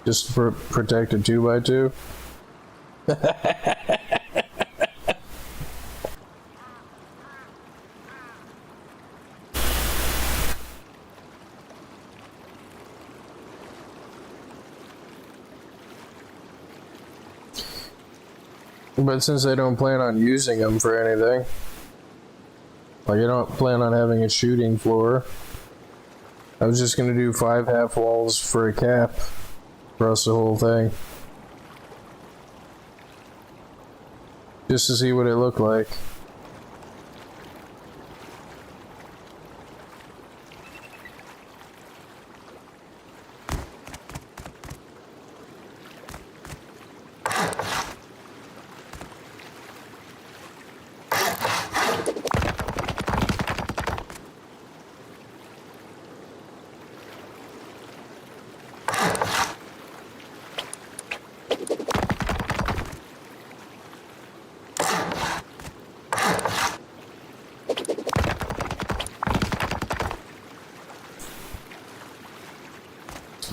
Just to protect a 2x2? But since I don't plan on using them for anything, like I don't plan on having a shooting floor, I was just gonna do 5 half walls for a cap across the whole thing. Just to see what it looked like.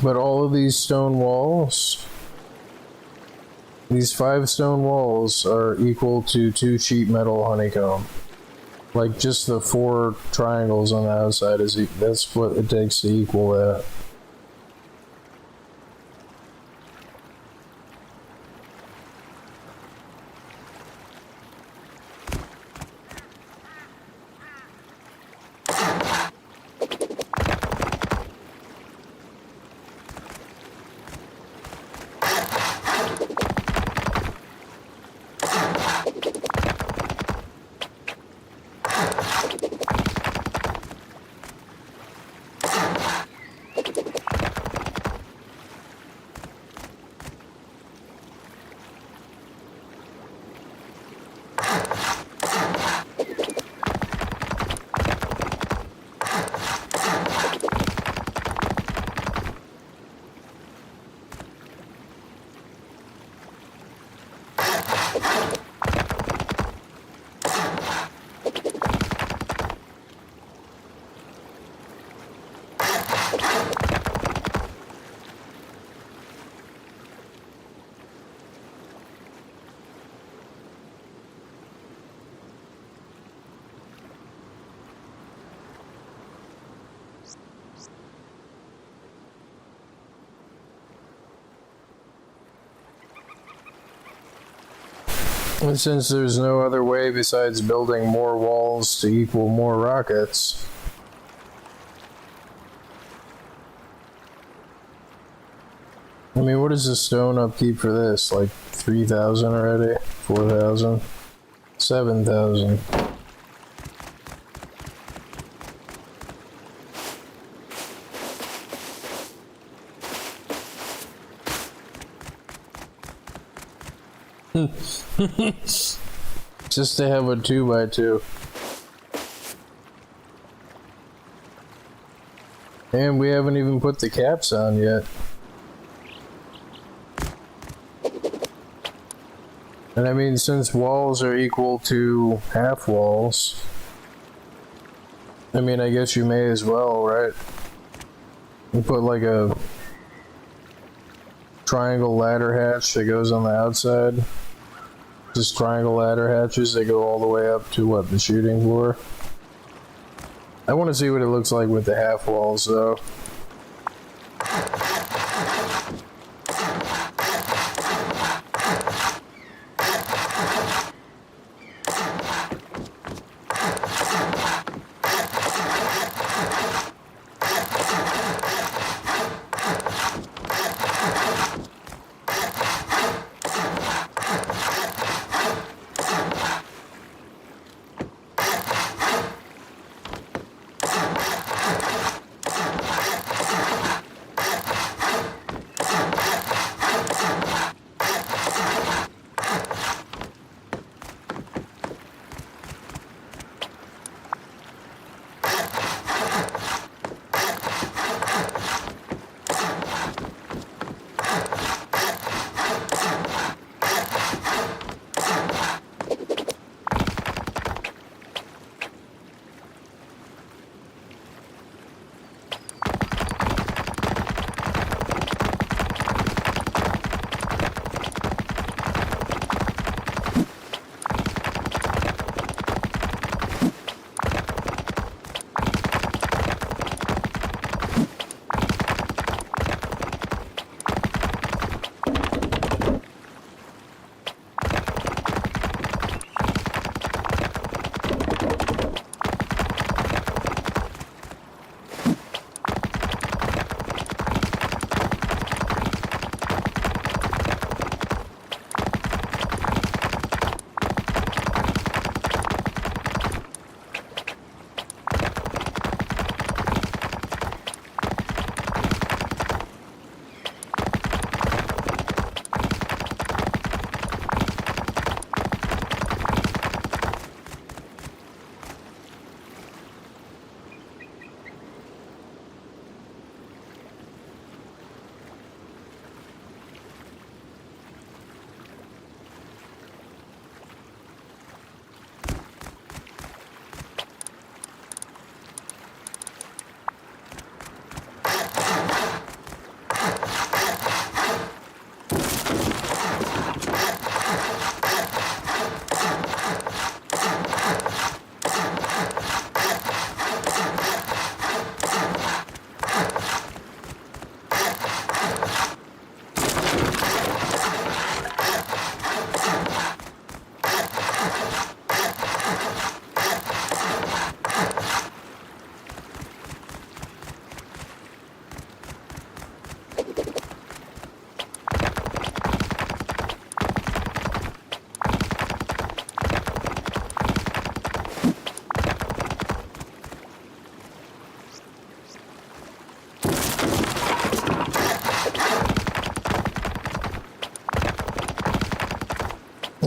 But all of these stone walls These 5 stone walls are equal to 2 sheet metal honeycomb. Like, just the 4 triangles on the outside that's what it takes to equal that. And since there's no other way besides building more walls to equal more rockets, I mean, what is the stone upkeep for this? Like 3,000 already? 4,000? 7,000. Just to have a 2x2. And we haven't even put the caps on yet. And I mean, since walls are equal to half walls, I mean, I guess you may as well, right? You put like a triangle ladder hatch that goes on the outside. Just triangle ladder hatches that go all the way up to what, the shooting floor? I want to see what it looks like with the half walls though.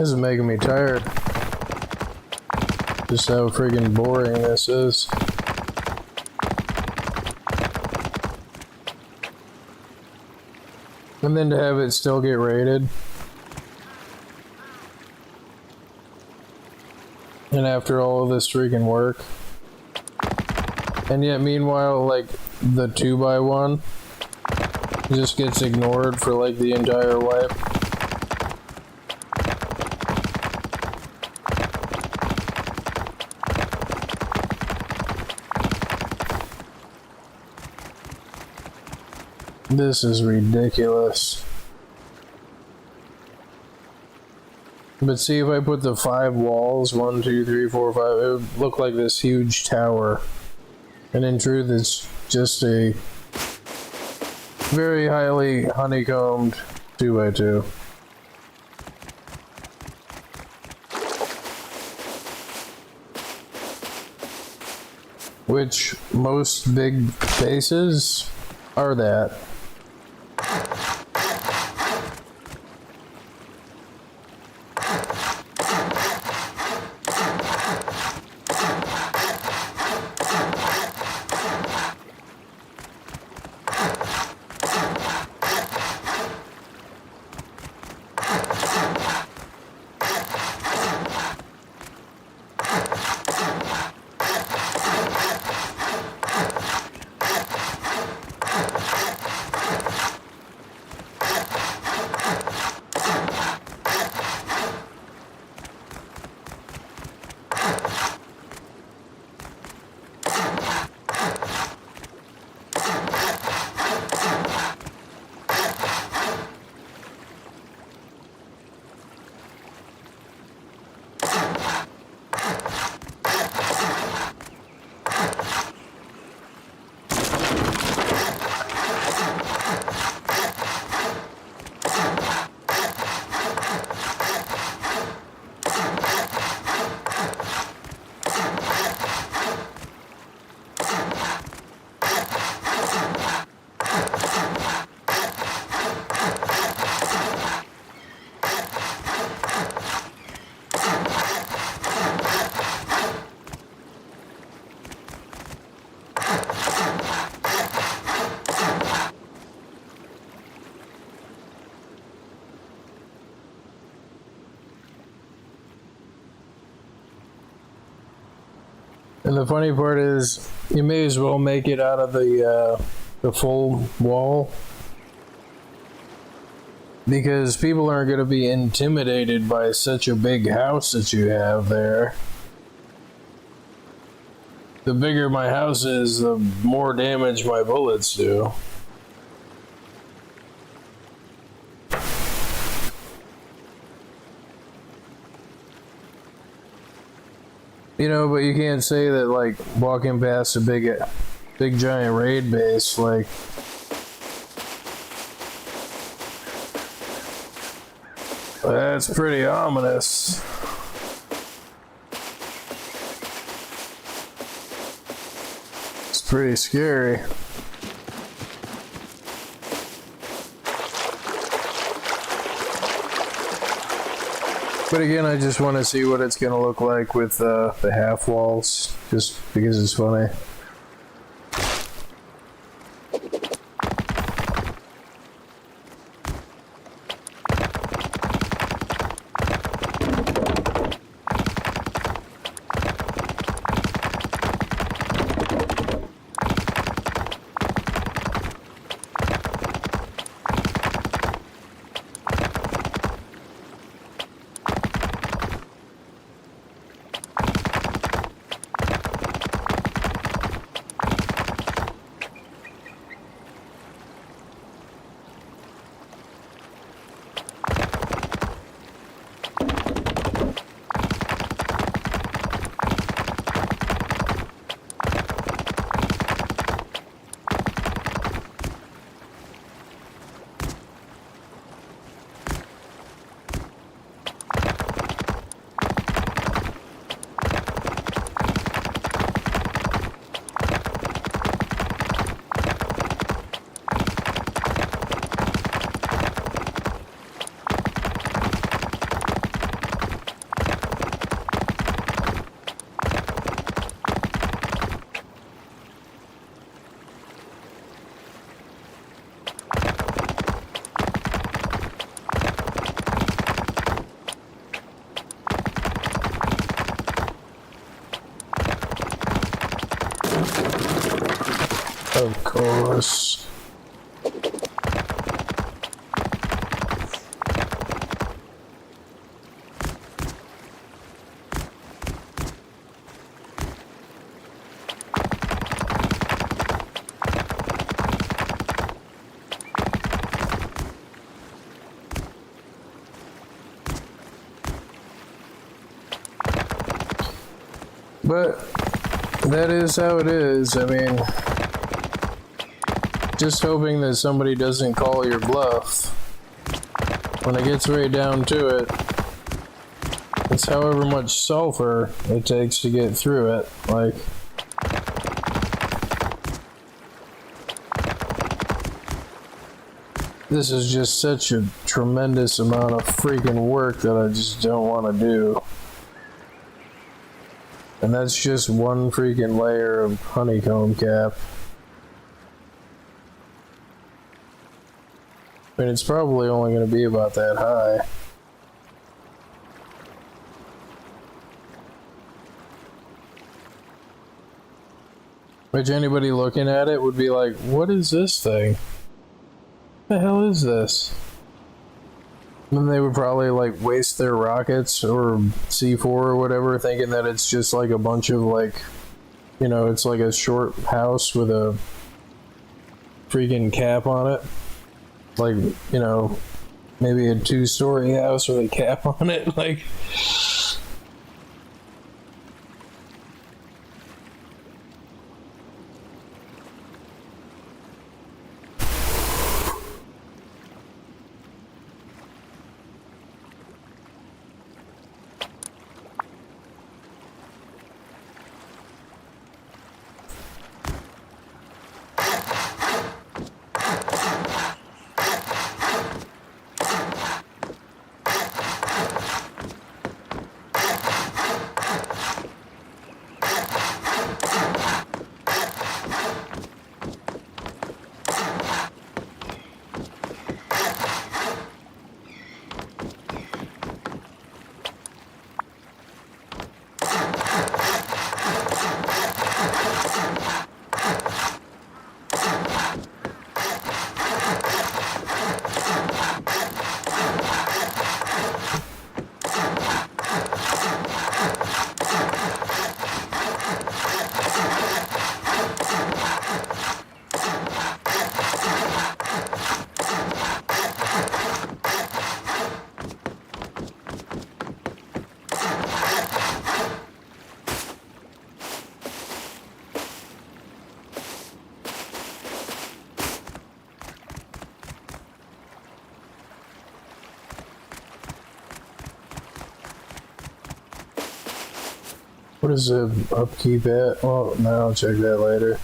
This is making me tired. Just how freaking boring this is. And then to have it still get raided. And after all of this freaking work. And yet meanwhile, like, the 2x1 just gets ignored for like the entire wipe. This is ridiculous. But see, if I put the 5 walls, 1, 2, 3, 4, 5, it would look like this huge tower. And in truth, it's just a very highly honeycombed 2x2. Which most big bases are that. And the funny part is, you may as well make it out of the full wall, because people aren't going to be intimidated by such a big house that you have there. The bigger my house is, the more damage my bullets do. You know, but you can't say that, like, walking past a big giant raid base, like, that's pretty ominous. It's pretty scary. But again, I just want to see what it's going to look like with the half walls, just because it's funny. Of course. But that is how it is. I mean, just hoping that somebody doesn't call your bluff. When it gets right down to it, it's however much sulfur it takes to get through it. Like, this is just such a tremendous amount of freaking work that I just don't want to do. And that's just one freaking layer of honeycomb cap. I mean, it's probably only going to be about that high. Which anybody looking at it would be like, what is this thing? What the hell is this? And then they would probably like waste their rockets or C4 or whatever, thinking that it's just like a bunch of like, you know, it's like a short house with a freaking cap on it. Like, you know, maybe a 2-story house with a cap on it. Like, what is the upkeep at? Well, no, I'll check that later.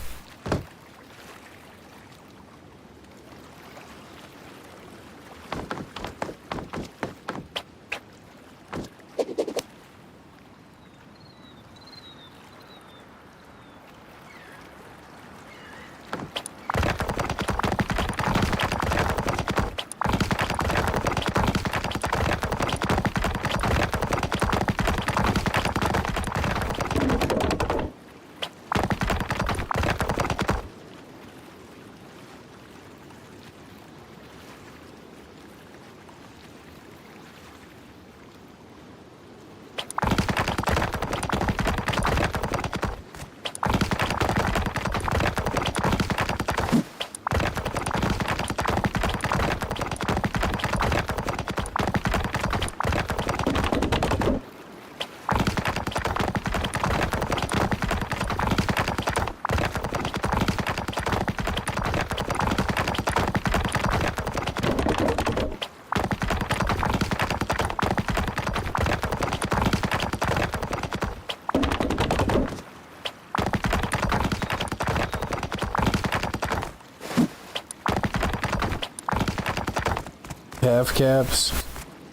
Half caps.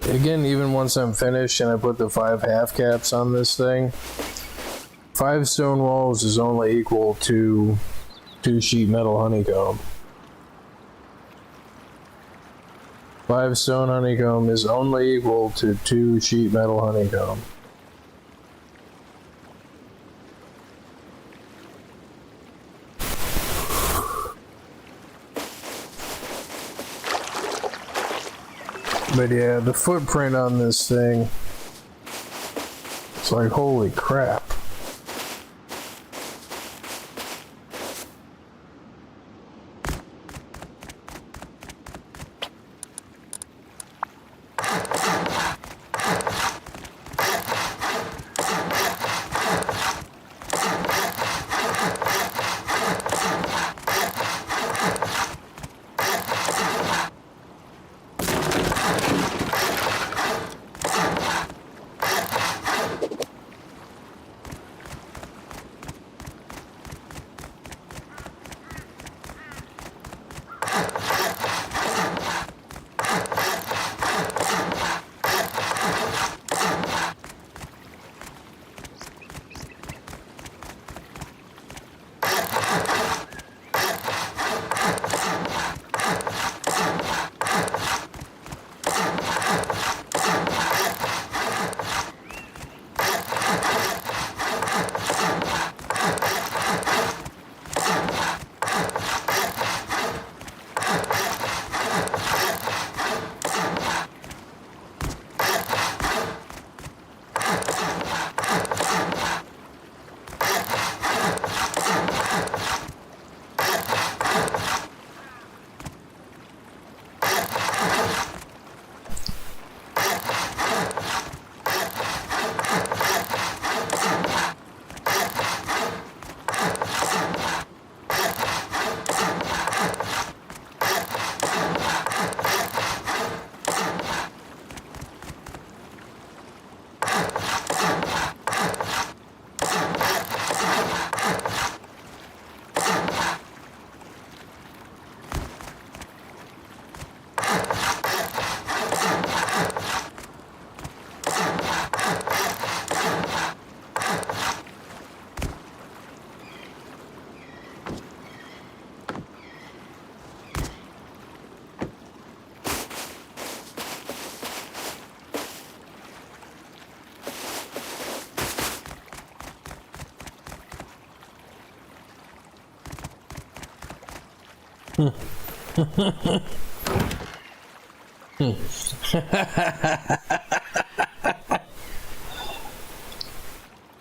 Again, even once I'm finished and I put the 5 half caps on this thing, 5 stone walls is only equal to 2 sheet metal honeycomb. 5 stone honeycomb is only equal to 2 sheet metal honeycomb. But yeah, the footprint on this thing, it's like, holy crap.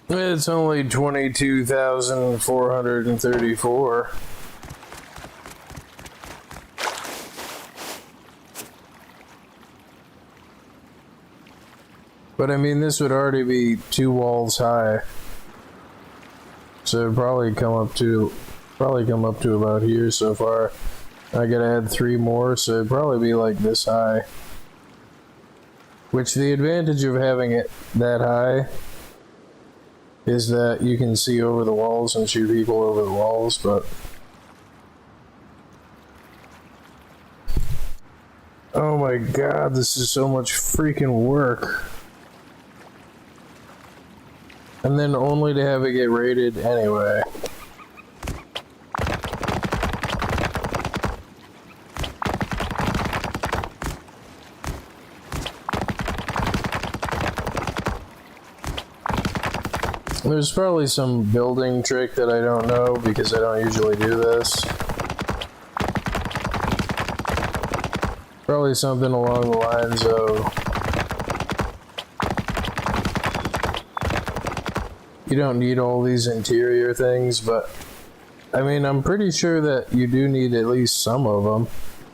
It's only 22,434. But I mean, this would already be 2 walls high. So it'd probably come up to about here so far. I gotta add 3 more, so it'd probably be like this high. Which the advantage of having it that high is that you can see over the walls and shoot people over the walls, but oh my god, this is so much freaking work. And then only to have it get raided anyway. There's probably some building trick that I don't know because I don't usually do this. Probably something along the lines of you don't need all these interior things, but I mean, I'm pretty sure that you do need at least some of them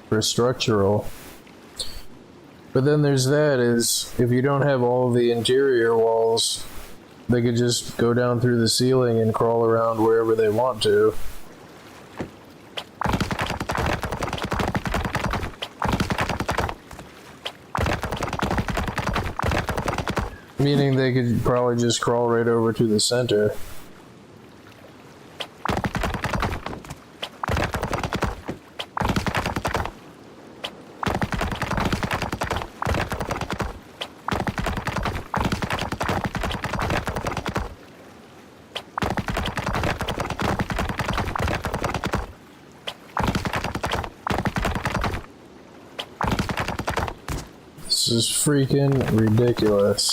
for structural. But then there's that is, if you don't have all of the interior walls, they could just go down through the ceiling and crawl around wherever they want to. Meaning they could probably just crawl right over to the center. This is freaking ridiculous.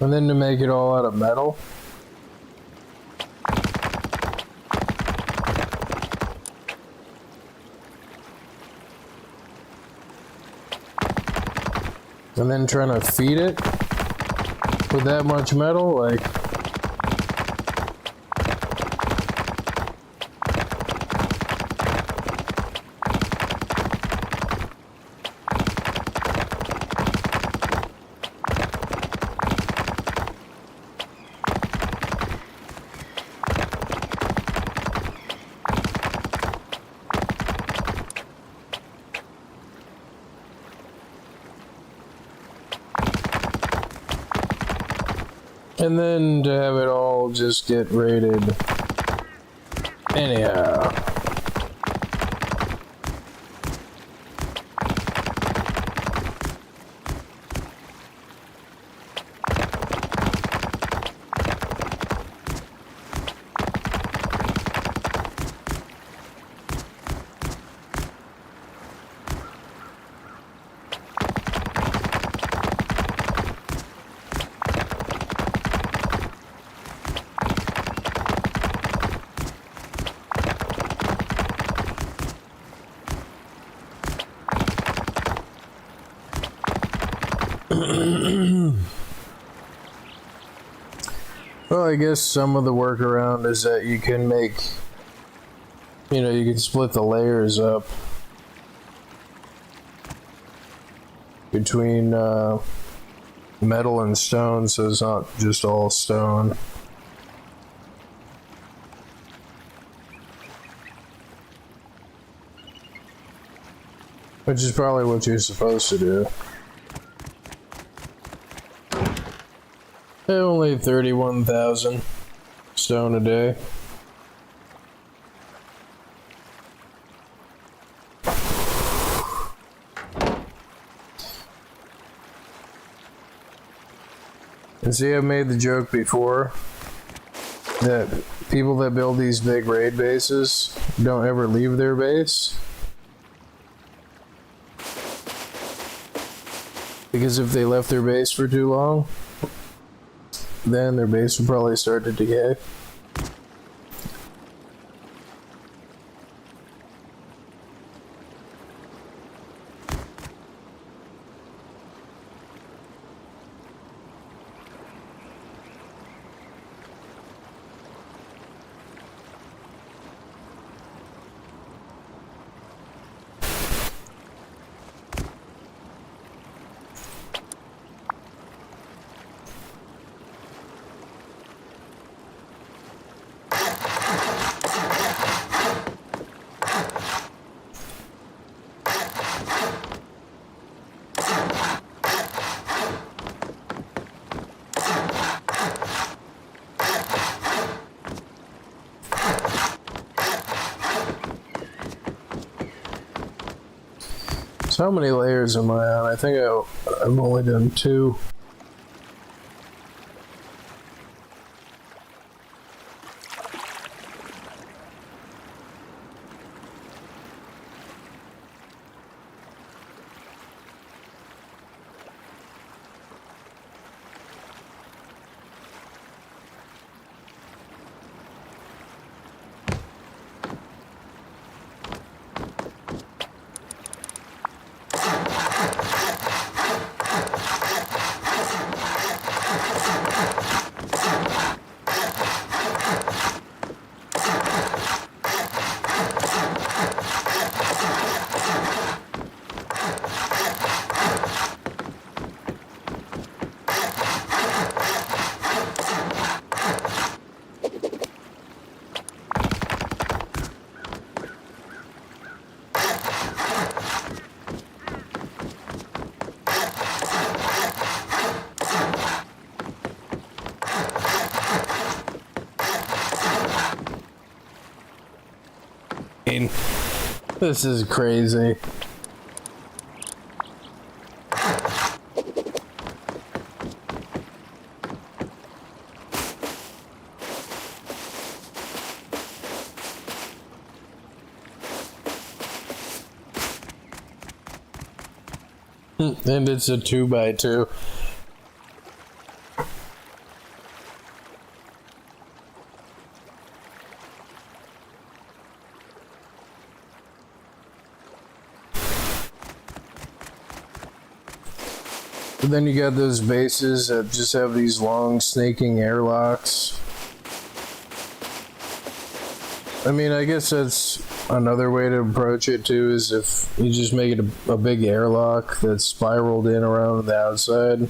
And then to make it all out of metal. And then trying to feed it with that much metal, like... And then to have it all just get rated anyhow. Well, I guess some of the workaround is that you can make, you know, you can split the layers up between metal and stone, so it's not just all stone. Which is probably what you're supposed to do. Only 31,000 stone a day. And see, I've made the joke before that people that build these big raid bases don't ever leave their base. Because if they left their base for too long, then their base would probably start to decay. So how many layers am I on? I think I've only done 2. This is crazy. And it's a 2x2. But then you got those bases that just have these long snaking airlocks. I mean, I guess that's another way to approach it too, is if you just make it a big airlock that's spiraled in around the outside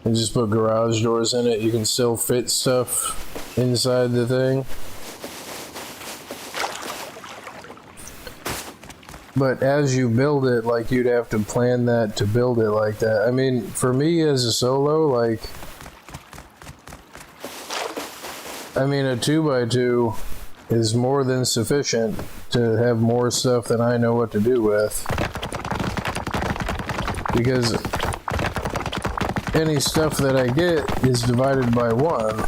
and just put garage doors in it, you can still fit stuff inside the thing. But as you build it, like, you'd have to plan that to build it like that. I mean, for me as a solo, like, I mean, a 2x2 is more than sufficient to have more stuff than I know what to do with. Because any stuff that I get is divided by 1.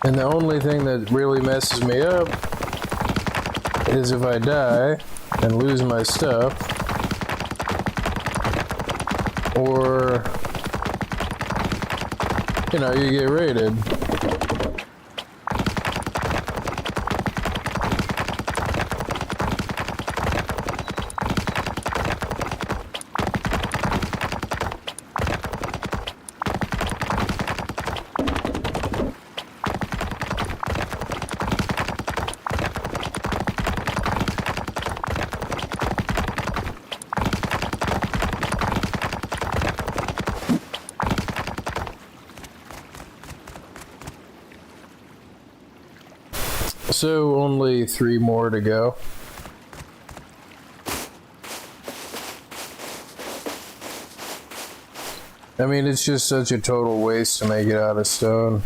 And the only thing that really messes me up is if I die and lose my stuff, or, you know, you get raided. So only 3 more to go. I mean, it's just such a total waste to make it out of stone.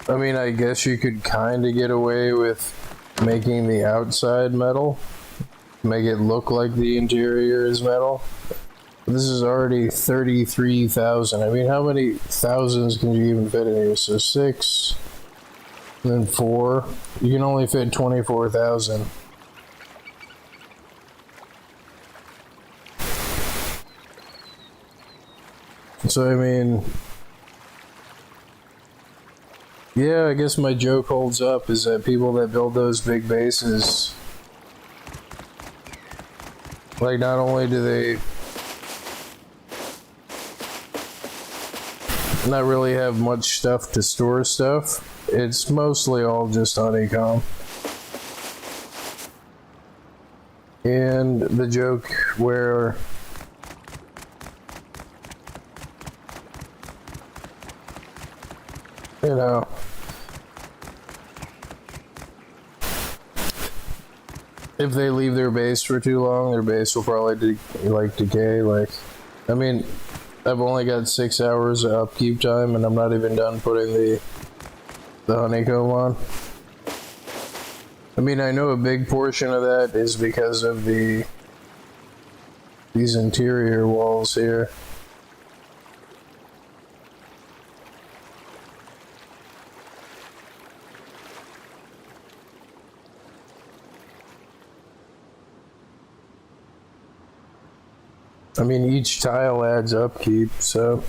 I mean, I guess you could kind of get away with making the outside metal, make it look like the interior is metal. This is already 33,000. I mean, how many thousands can you even fit in here? So 6, and then 4. You can only fit 24,000. So, I mean, yeah, I guess my joke holds up, is that people that build those big bases, like, not only do they not really have much stuff to store stuff, it's mostly all just honeycomb. And the joke where you know, if they leave their base for too long, their base will probably decay. Like, I mean, I've only got 6 hours of upkeep time, and I'm not even done putting the honeycomb on. I mean, I know a big portion of that is because of these interior walls here. I mean, each tile adds upkeep, so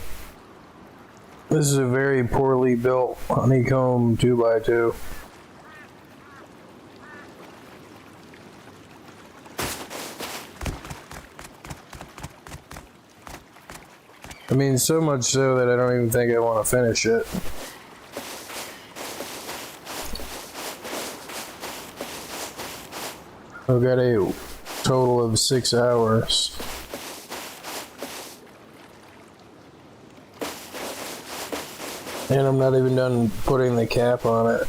this is a very poorly built honeycomb 2x2. I mean, so much so that I don't even think I want to finish it. I've got a total of 6 hours. And I'm not even done putting the cap on it.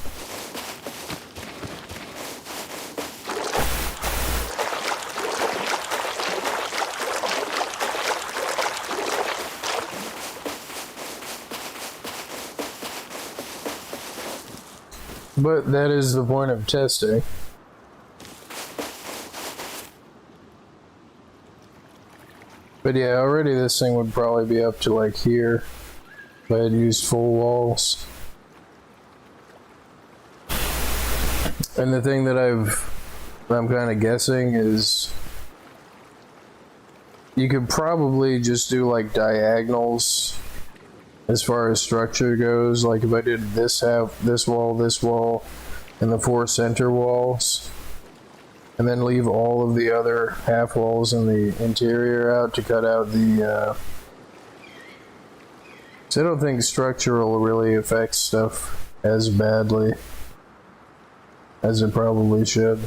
But that is the point of testing. But yeah, already this thing would probably be up to like here if I had used full walls. And the thing that I'm kind of guessing is you could probably just do like diagonals as far as structure goes. Like if I did this half, this wall, and the 4 center walls, and then leave all of the other half walls in the interior out to cut out the, so I don't think structural really affects stuff as badly as it probably should.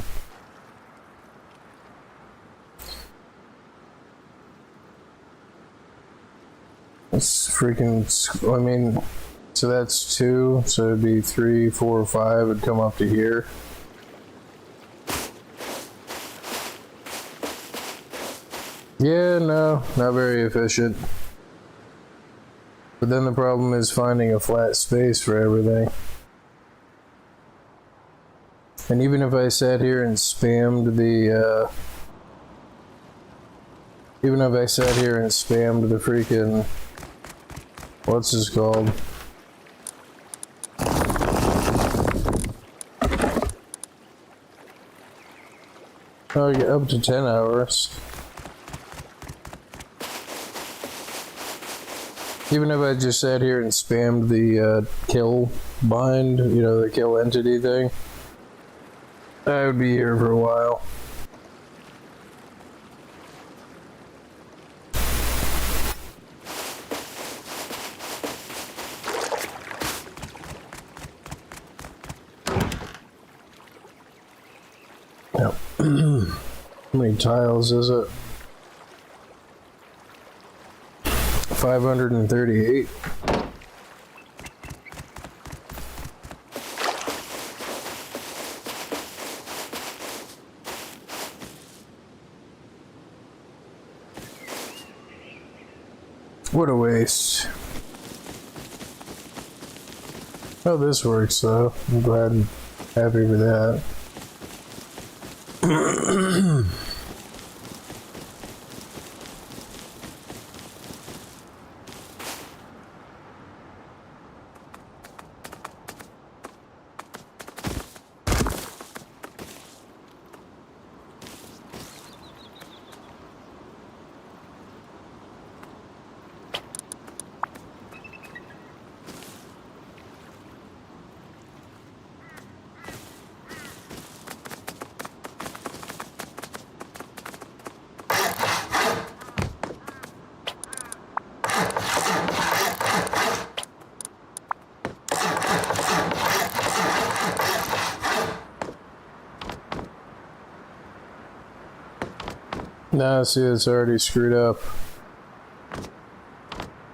It's freaking, I mean, so that's 2, so it'd be 3, 4, 5, it'd come up to here. Yeah, no, not very efficient. But then the problem is finding a flat space for everything. And even if I sat here and spammed the, freaking, what's this called? Oh, I get up to 10 hours. Even if I just sat here and spammed the kill bind, you know, the kill entity thing, I would be here for a while. Now, how many tiles is it? 538. What a waste. Oh, this works though. I'm glad and happy for that. Nah, see, it's already screwed up.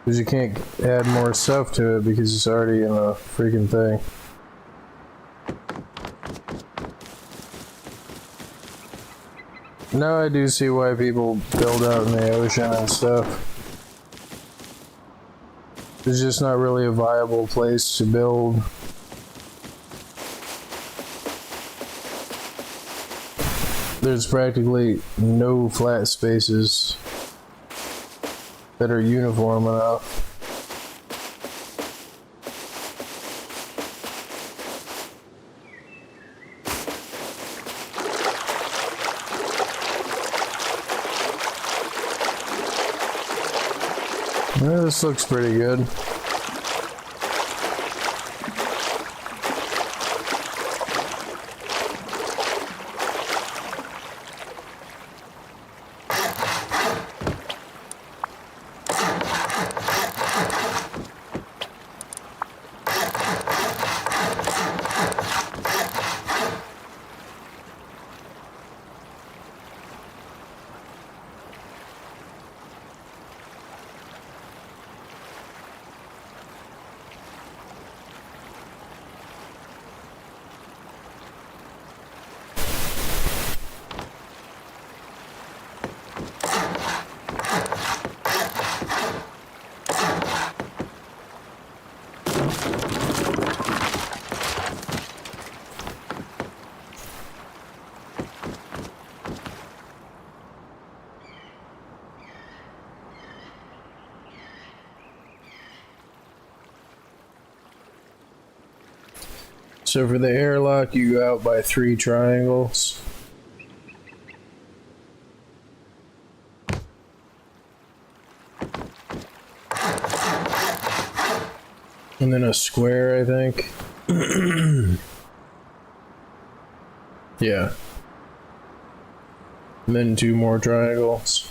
Because you can't add more stuff to it because it's already in a freaking thing. Now I do see why people build out in the ocean and stuff. It's just not really a viable place to build. There's practically no flat spaces that are uniform enough. Yeah, this looks pretty good. So for the airlock, you go out by 3 triangles. And then a square, I think. Yeah. And then 2 more triangles.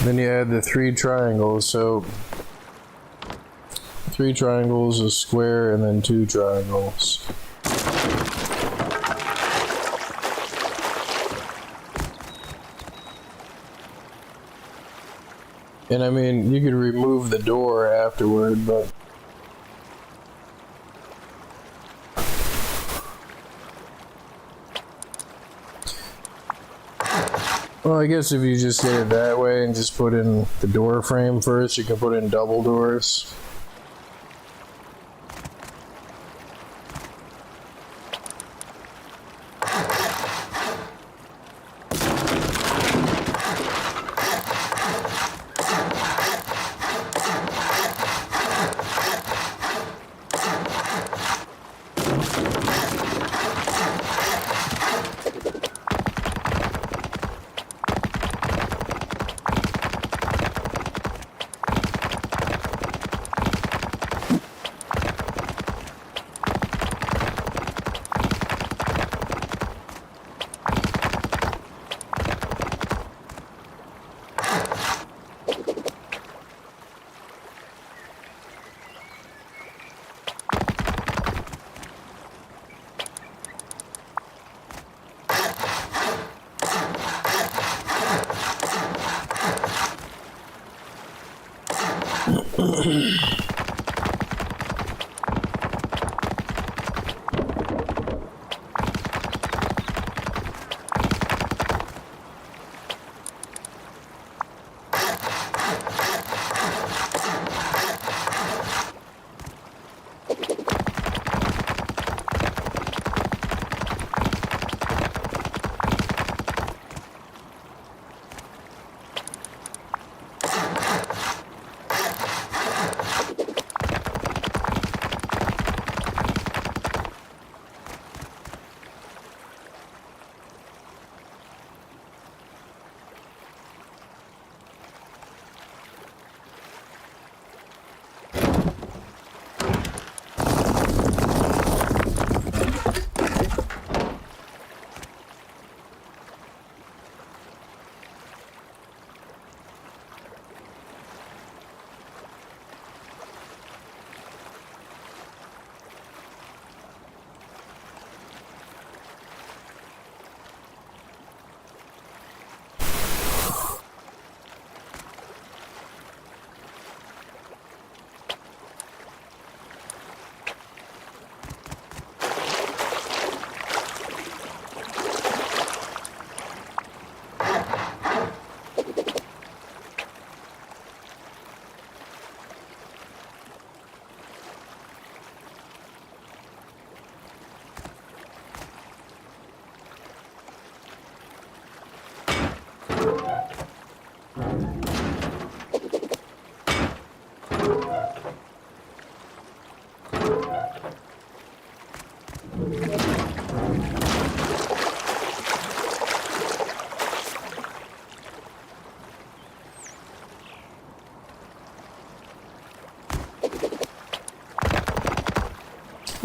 Then you add the 3 triangles, so 3 triangles, a square, and then 2 triangles. And I mean, you could remove the door afterward, but well, I guess if you just did it that way and just put in the door frame first, you can put in double doors.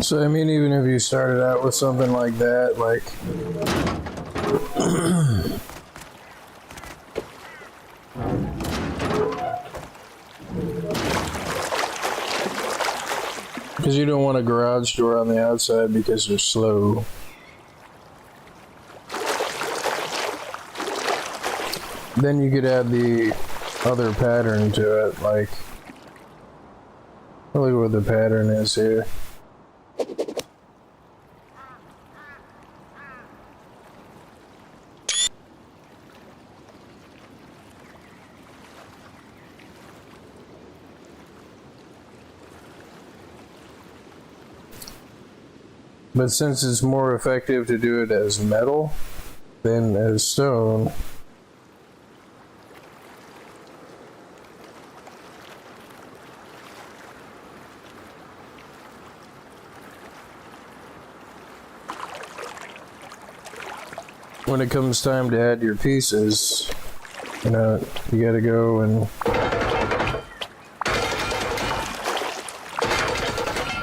So I mean, even if you started out with something like that, like because you don't want a garage door on the outside because they're slow. Then you could add the other pattern to it, like, look what the pattern is here. But since it's more effective to do it as metal than as stone, when it comes time to add your pieces, you know, you gotta go and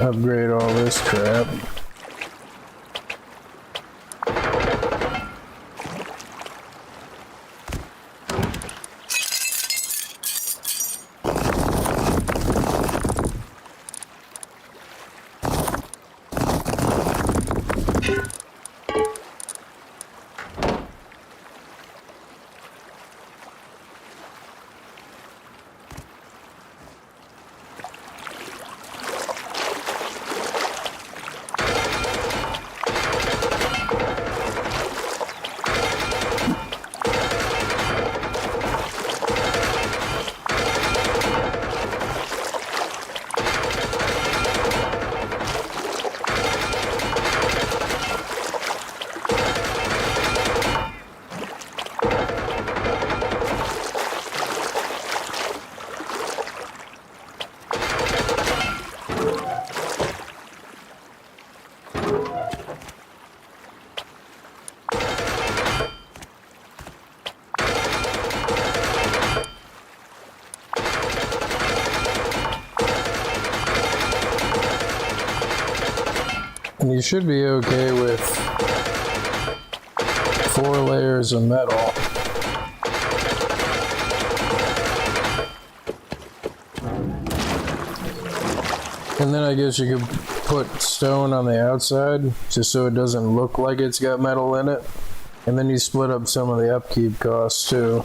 upgrade all this crap. And you should be okay with 4 layers of metal. And then I guess you could put stone on the outside just so it doesn't look like it's got metal in it. And then you split up some of the upkeep costs too.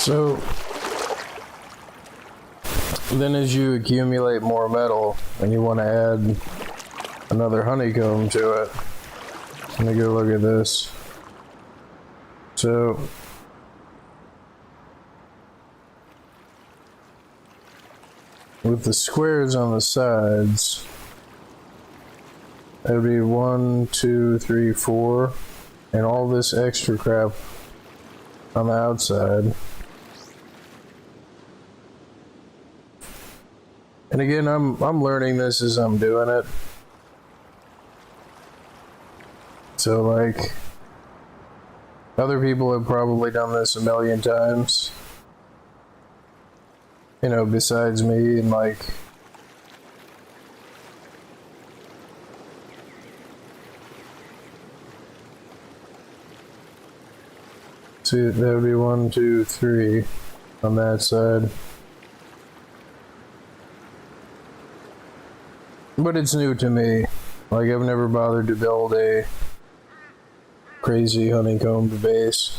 So then as you accumulate more metal and you want to add another honeycomb to it, let me go look at this. So with the squares on the sides, that would be 1, 2, 3, 4, and all this extra crap on the outside. And again, I'm learning this as I'm doing it. So like, other people have probably done this a million times. You know, besides me and like see, that would be 1, 2, 3 on that side. But it's new to me. Like, I've never bothered to build a crazy honeycomb base.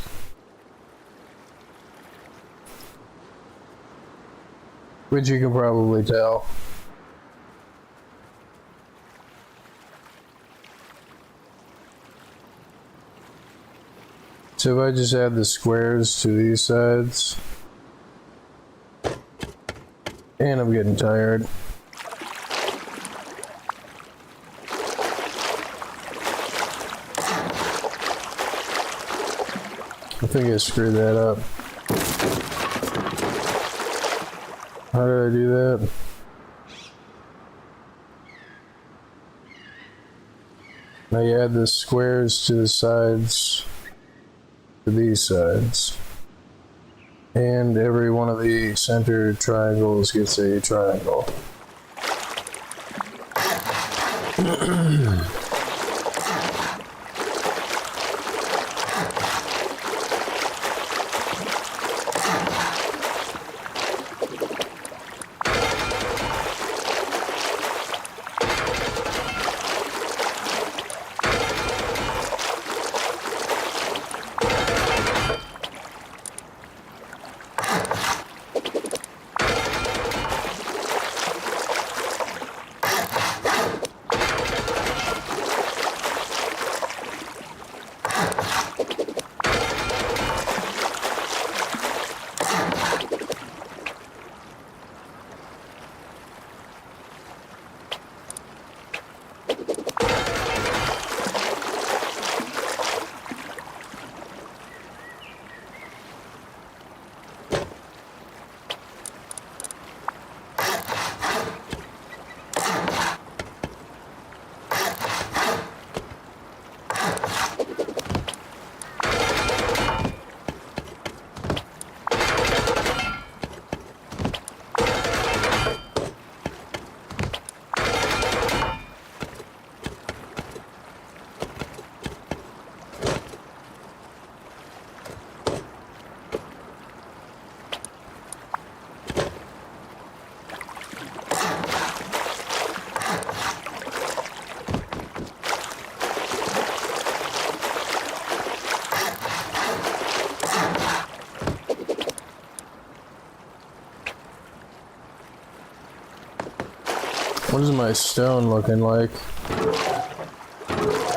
Which you can probably tell. So if I just add the squares to these sides, and I'm getting tired. I think I screwed that up. How did I do that? Now you add the squares to the sides, to these sides. And every one of the center triangles gets a triangle. What is my stone looking like?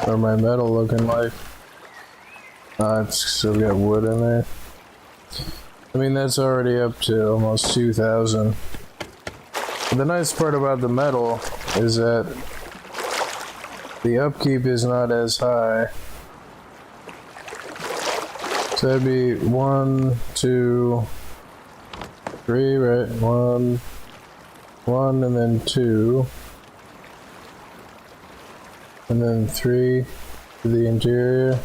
Or my metal looking like? It's still got wood in there. I mean, that's already up to almost 2,000. The nice part about the metal is that the upkeep is not as high. So that'd be 1, 2, 3, right? 1, and then 2, and then 3 to the interior.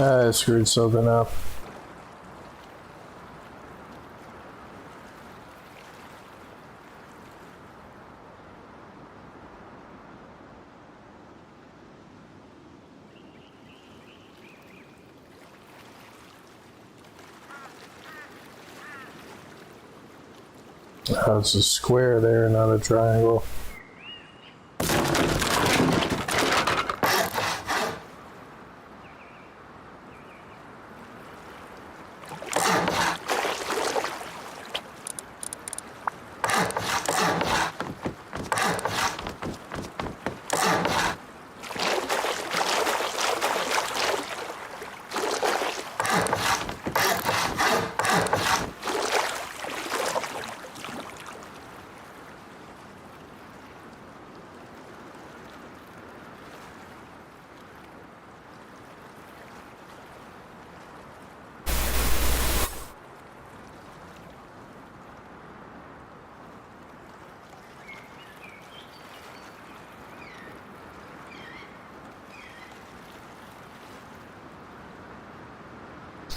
I screwed something up. Oh, it's a square there, not a triangle.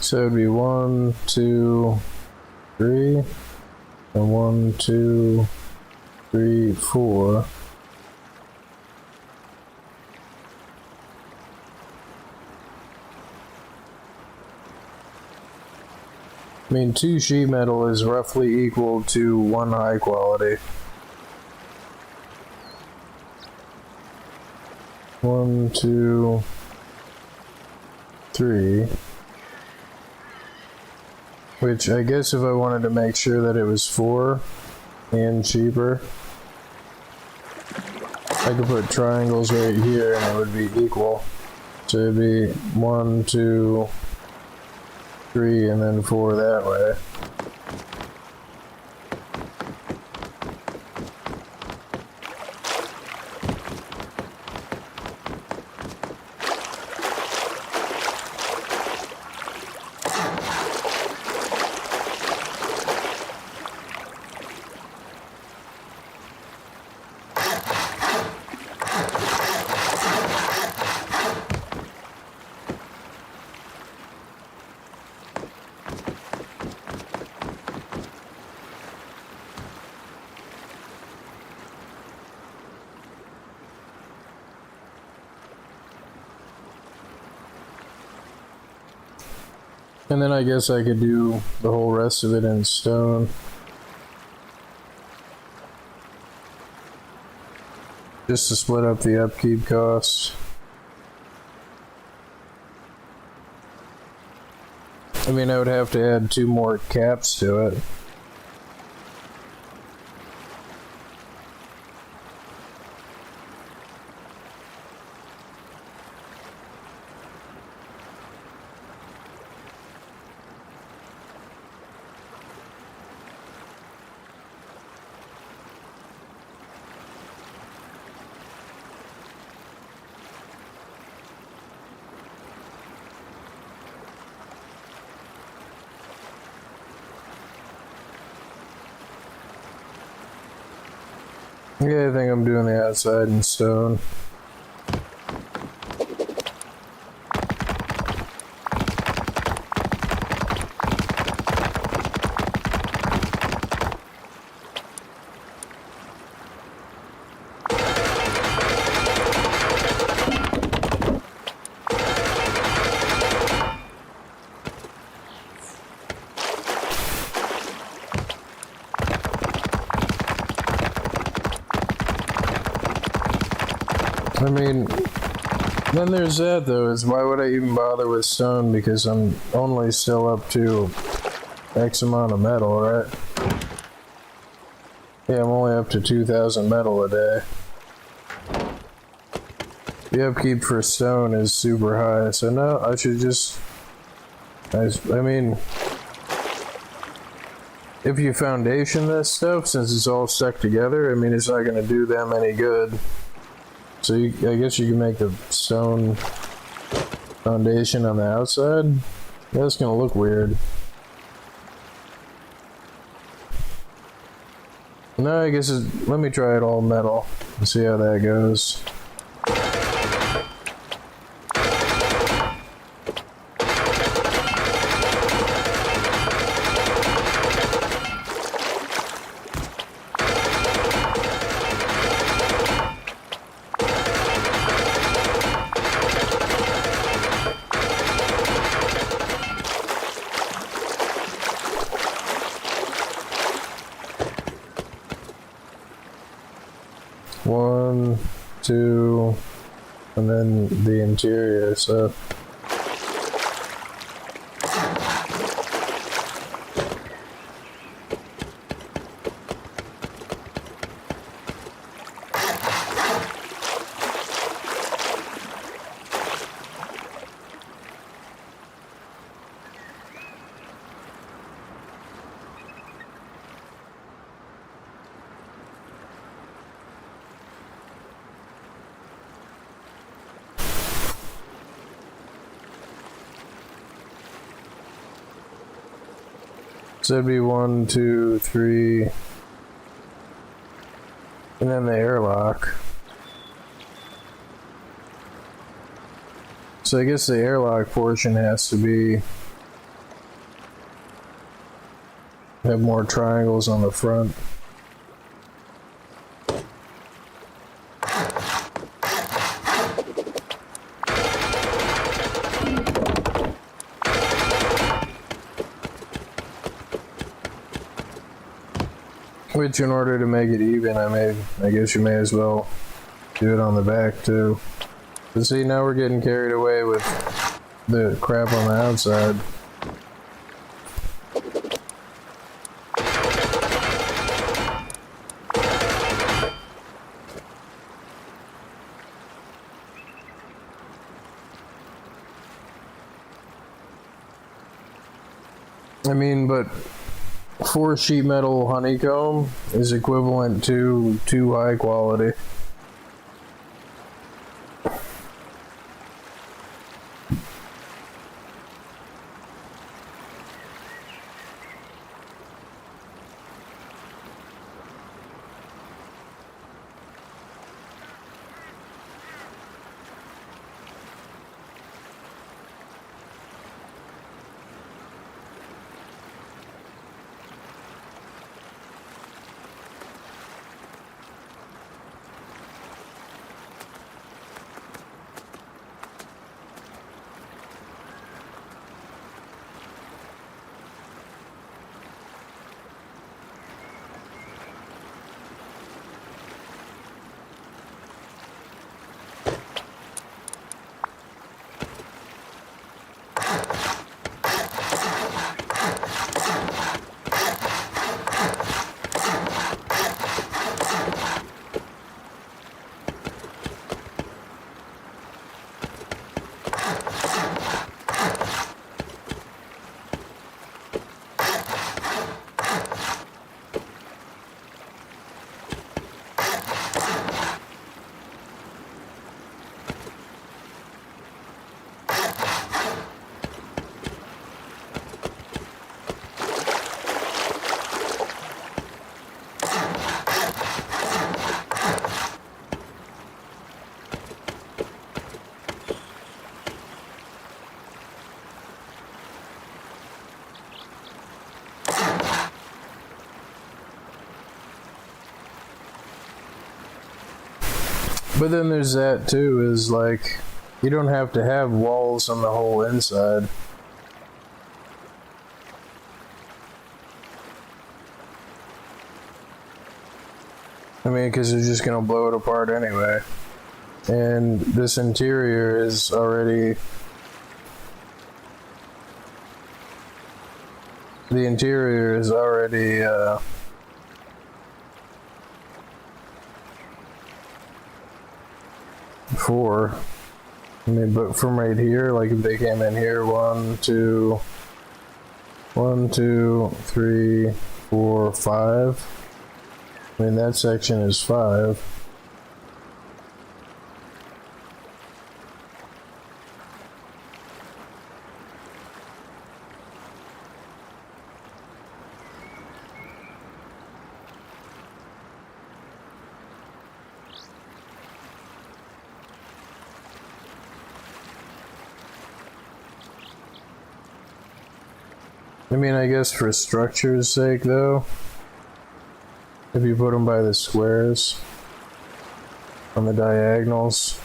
So it'd be 1, 2, 3, and 1, 2, 3, 4. I mean, 2 sheet metal is roughly equal to 1 high quality. 1, 2, 3. Which I guess if I wanted to make sure that it was 4 and cheaper, I could put triangles right here and it would be equal. So it'd be 1, 2, 3, and then 4 that way. And then I guess I could do the whole rest of it in stone. Just to split up the upkeep costs. I mean, I would have to add 2 more caps to it. Yeah, I think I'm doing the outside in stone. I mean, then there's that though, is why would I even bother with stone, because I'm only still up to X amount of metal, right? Yeah, I'm only up to 2,000 metal a day. The upkeep for stone is super high, so no, I should just... I mean... If you foundation this stuff, since it's all stuck together, I mean, it's not gonna do them any good. So I guess you can make the stone foundation on the outside. That's gonna look weird. No, I guess let me try it all metal and see how that goes. One, two, and then the interior, so. So it'd be 1, 2, 3, and then the airlock. So I guess the airlock portion has to be Have more triangles on the front. Which, in order to make it even, I guess you may as well do it on the back too. But see, now we're getting carried away with the crap on the outside. I mean, but 4 sheet metal honeycomb is equivalent to 2 high quality. But then there's that too, is like, you don't have to have walls on the whole inside. I mean, because you're just gonna blow it apart anyway. And this interior is already... The interior is already, 4. I mean, but from right here, like if they came in here, 1, 2, 3, 4, 5. I mean, that section is 5. I mean, I guess for structure's sake, though, if you put them by the squares on the diagonals.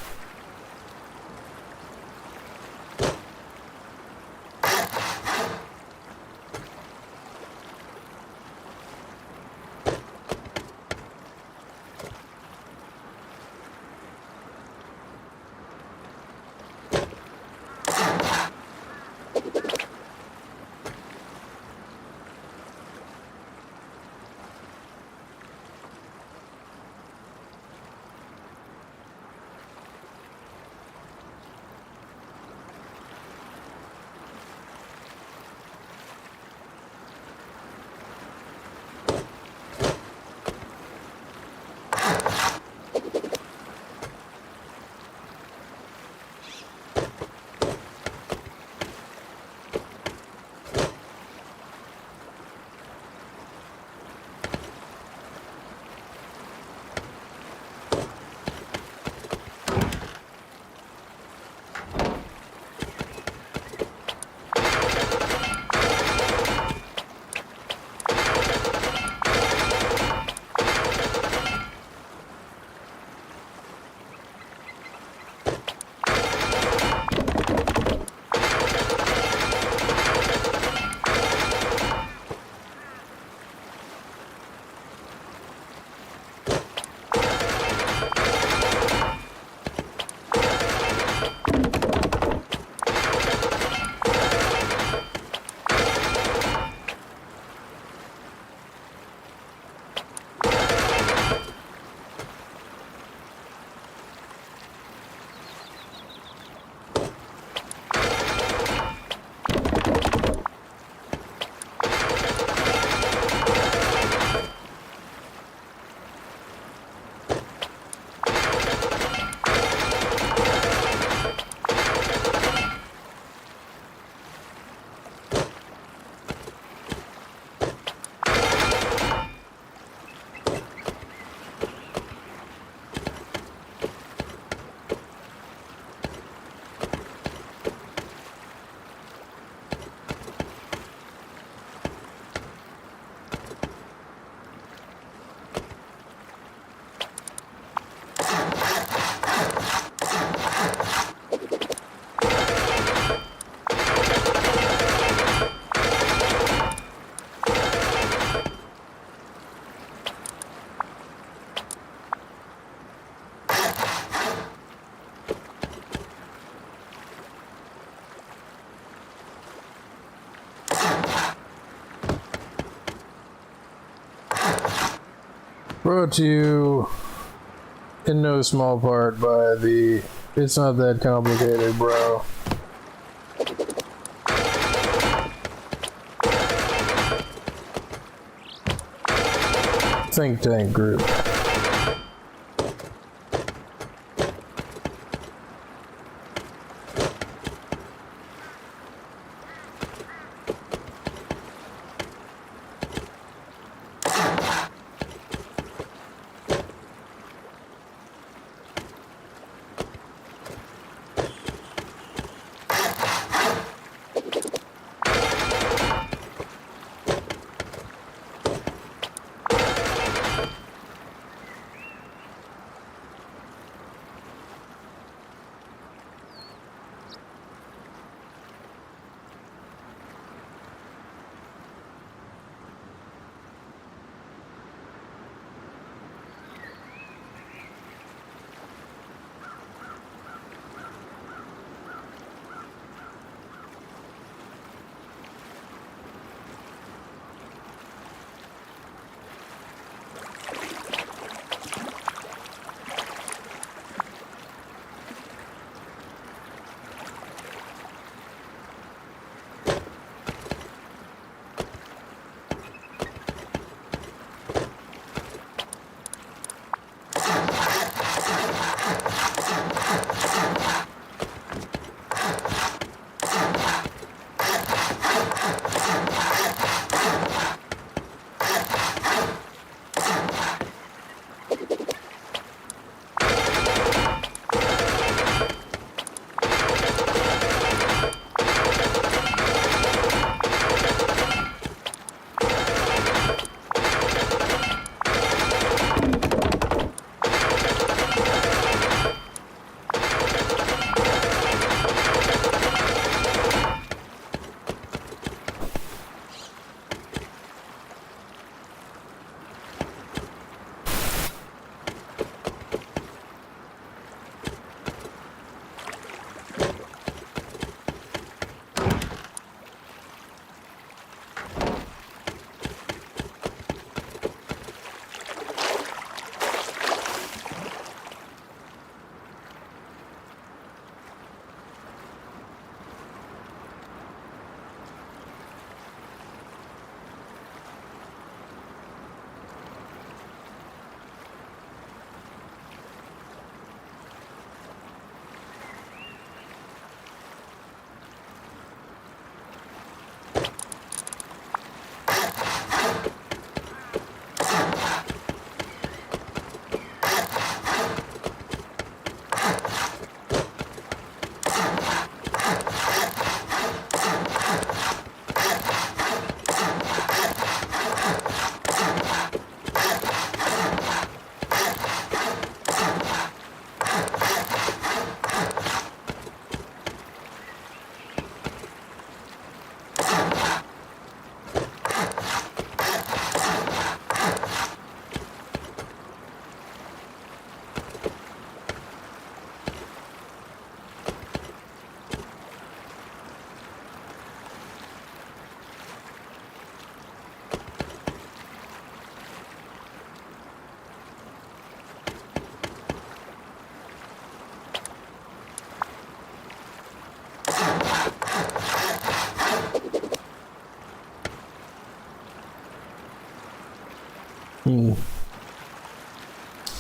Brought to you in no small part by the It's Not That Complicated, Bro think tank group.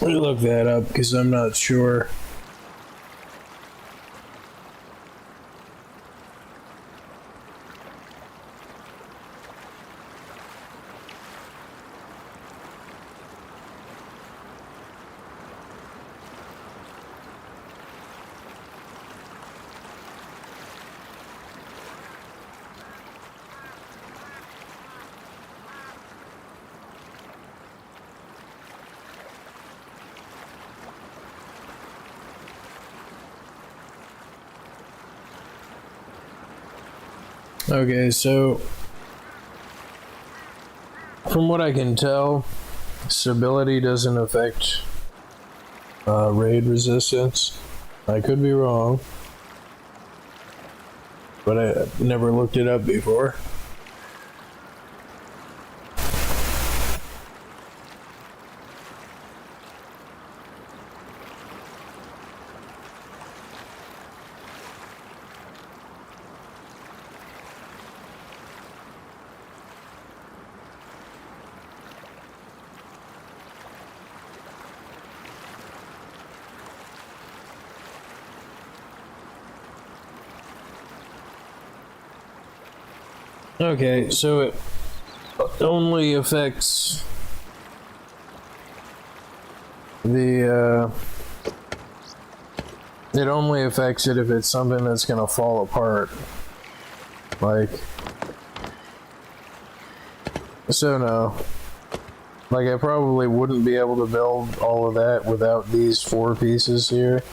Let me look that up because I'm not sure. Okay, so from what I can tell, stability doesn't affect raid resistance. I could be wrong, but I never looked it up before. Okay, so it only affects the, it only affects it if it's something that's gonna fall apart. Like, so no. Like, I probably wouldn't be able to build all of that without these 4 pieces here.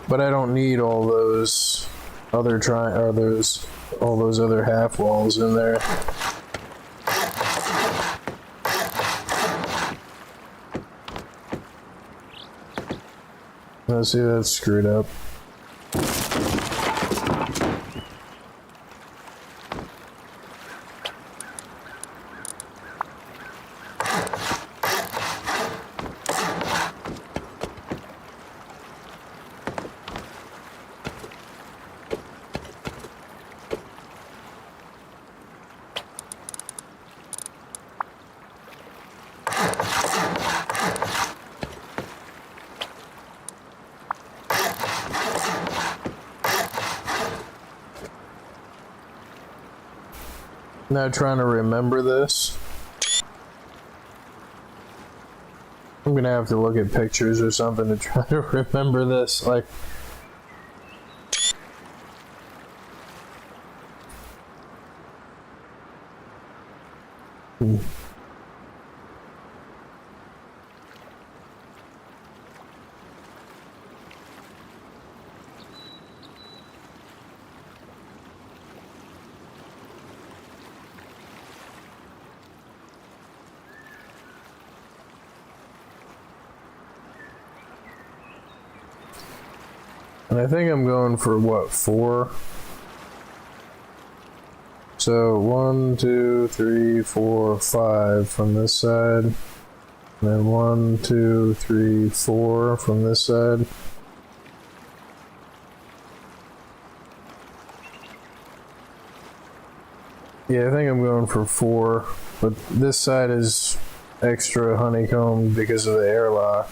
But I don't need all those other all those other half walls in there. Let's see, that's screwed up. Now trying to remember this. I'm gonna have to look at pictures or something to try to remember this. Like, and I think I'm going for what, 4? So 1, 2, 3, 4, 5 from this side, and then 1, 2, 3, 4 from this side. Yeah, I think I'm going for 4, but this side is extra honeycomb because of the airlock.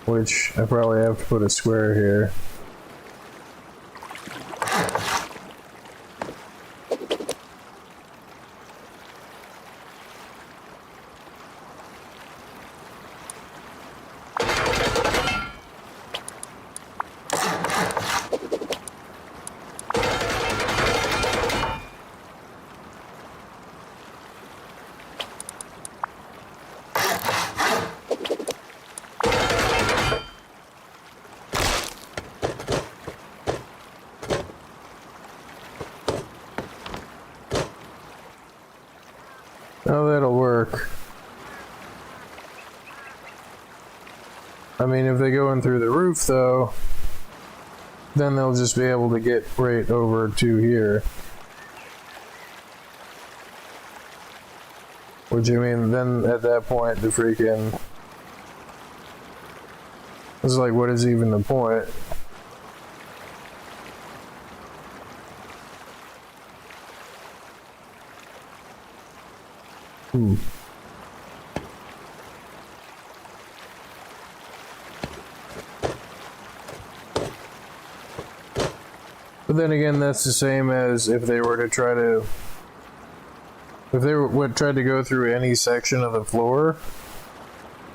Which I probably have to put a square here. Oh, that'll work. I mean, if they go in through the roof, though, then they'll just be able to get right over to here. Which, I mean, then at that point, the freaking... It's like, what is even the point? But then again, that's the same as if they were to try to... If they would try to go through any section of the floor,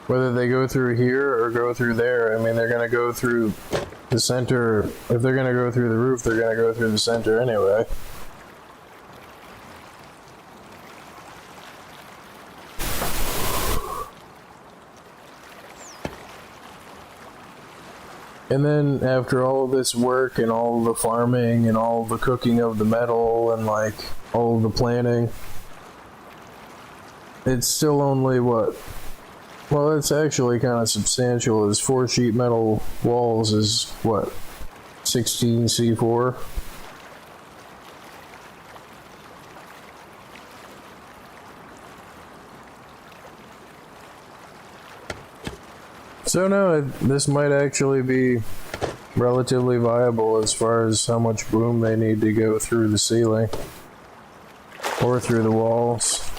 whether they go through here or go through there, I mean, they're going to go through the center. If they're going to go through the roof, they're going to go through the center anyway. And then after all of this work and all the farming and all the cooking of the metal and like all of the planning, it's still only what? Well, it's actually kind of substantial. As 4 sheet metal walls is what? 16 C4? So no, this might actually be relatively viable as far as how much boom they need to go through the ceiling or through the walls.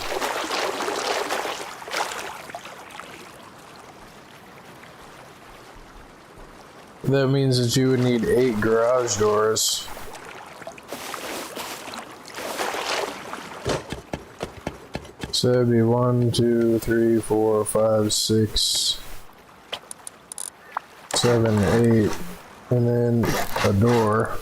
That means that you would need 8 garage doors. So that'd be 1, 2, 3, 4, 5, 6, 7, 8, and then a door.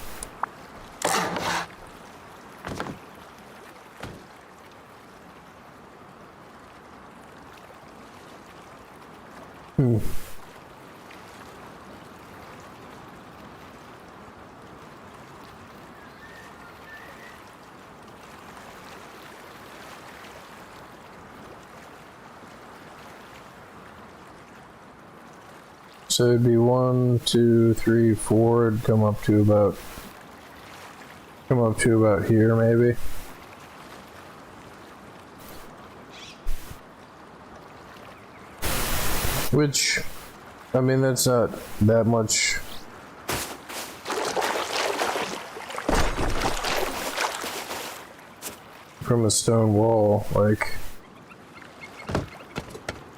So it'd be 1, 2, 3, 4. It'd come up to about here, maybe. Which, I mean, that's not that much. From a stone wall, like,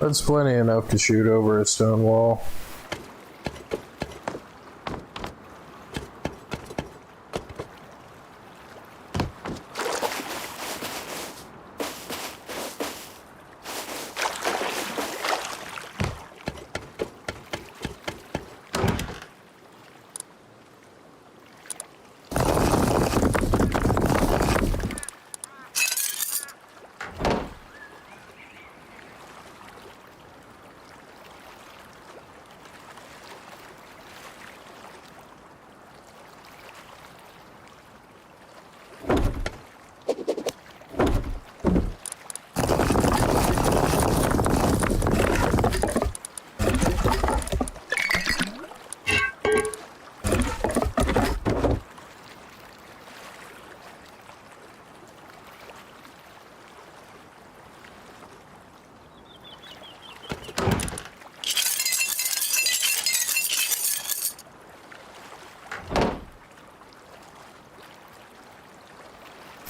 that's plenty enough to shoot over a stone wall.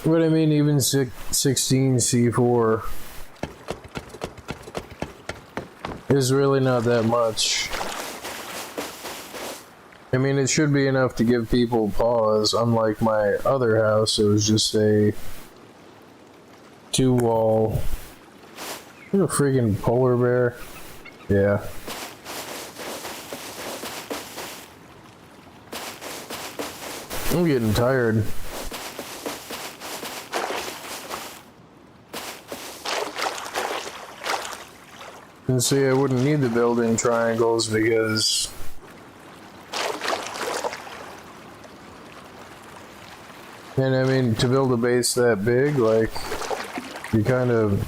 But I mean, even 16 C4 is really not that much. I mean, it should be enough to give people pause, unlike my other house. It was just a 2-wall. You're a freaking polar bear. Yeah. I'm getting tired. And see, I wouldn't need to build in triangles because and I mean, to build a base that big, like, you kind of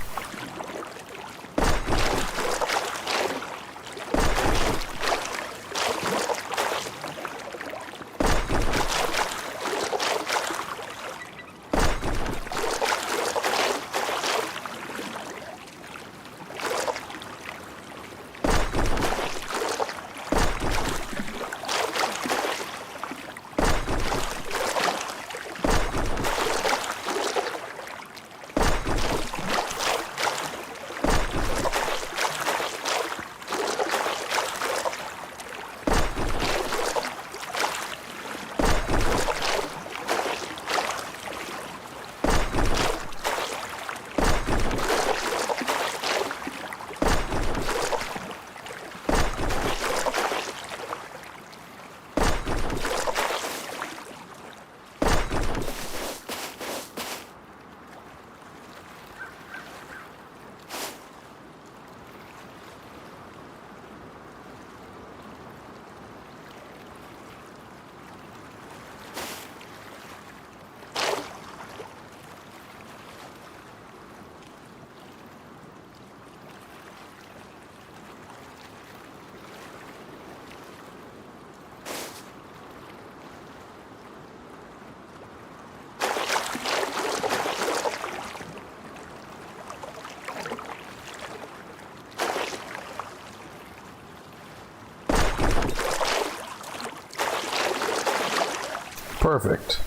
perfect.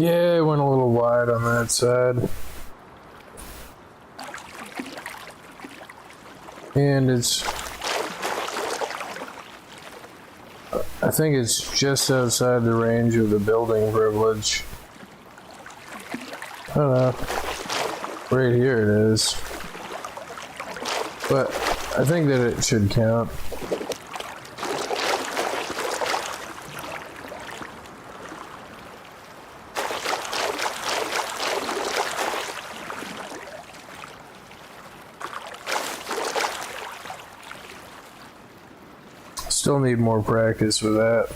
Yeah, it went a little wide on that side. And I think it's just outside the range of the building privilege. I don't know. Right here it is. But I think that it should count. Still need more practice with that.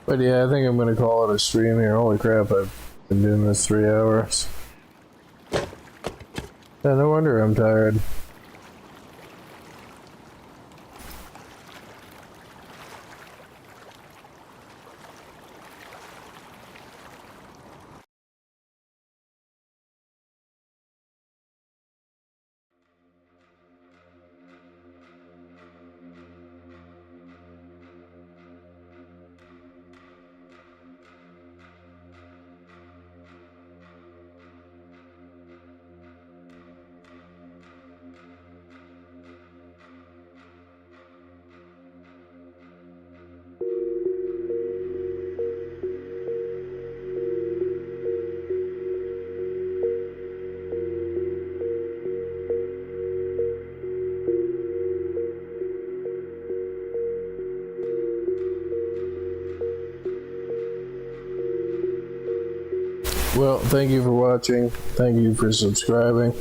But yeah, I think I'm gonna call it a stream here. Holy crap, I've been doing this 3 hours. Yeah, no wonder I'm tired. Well, thank you for watching. Thank you for subscribing.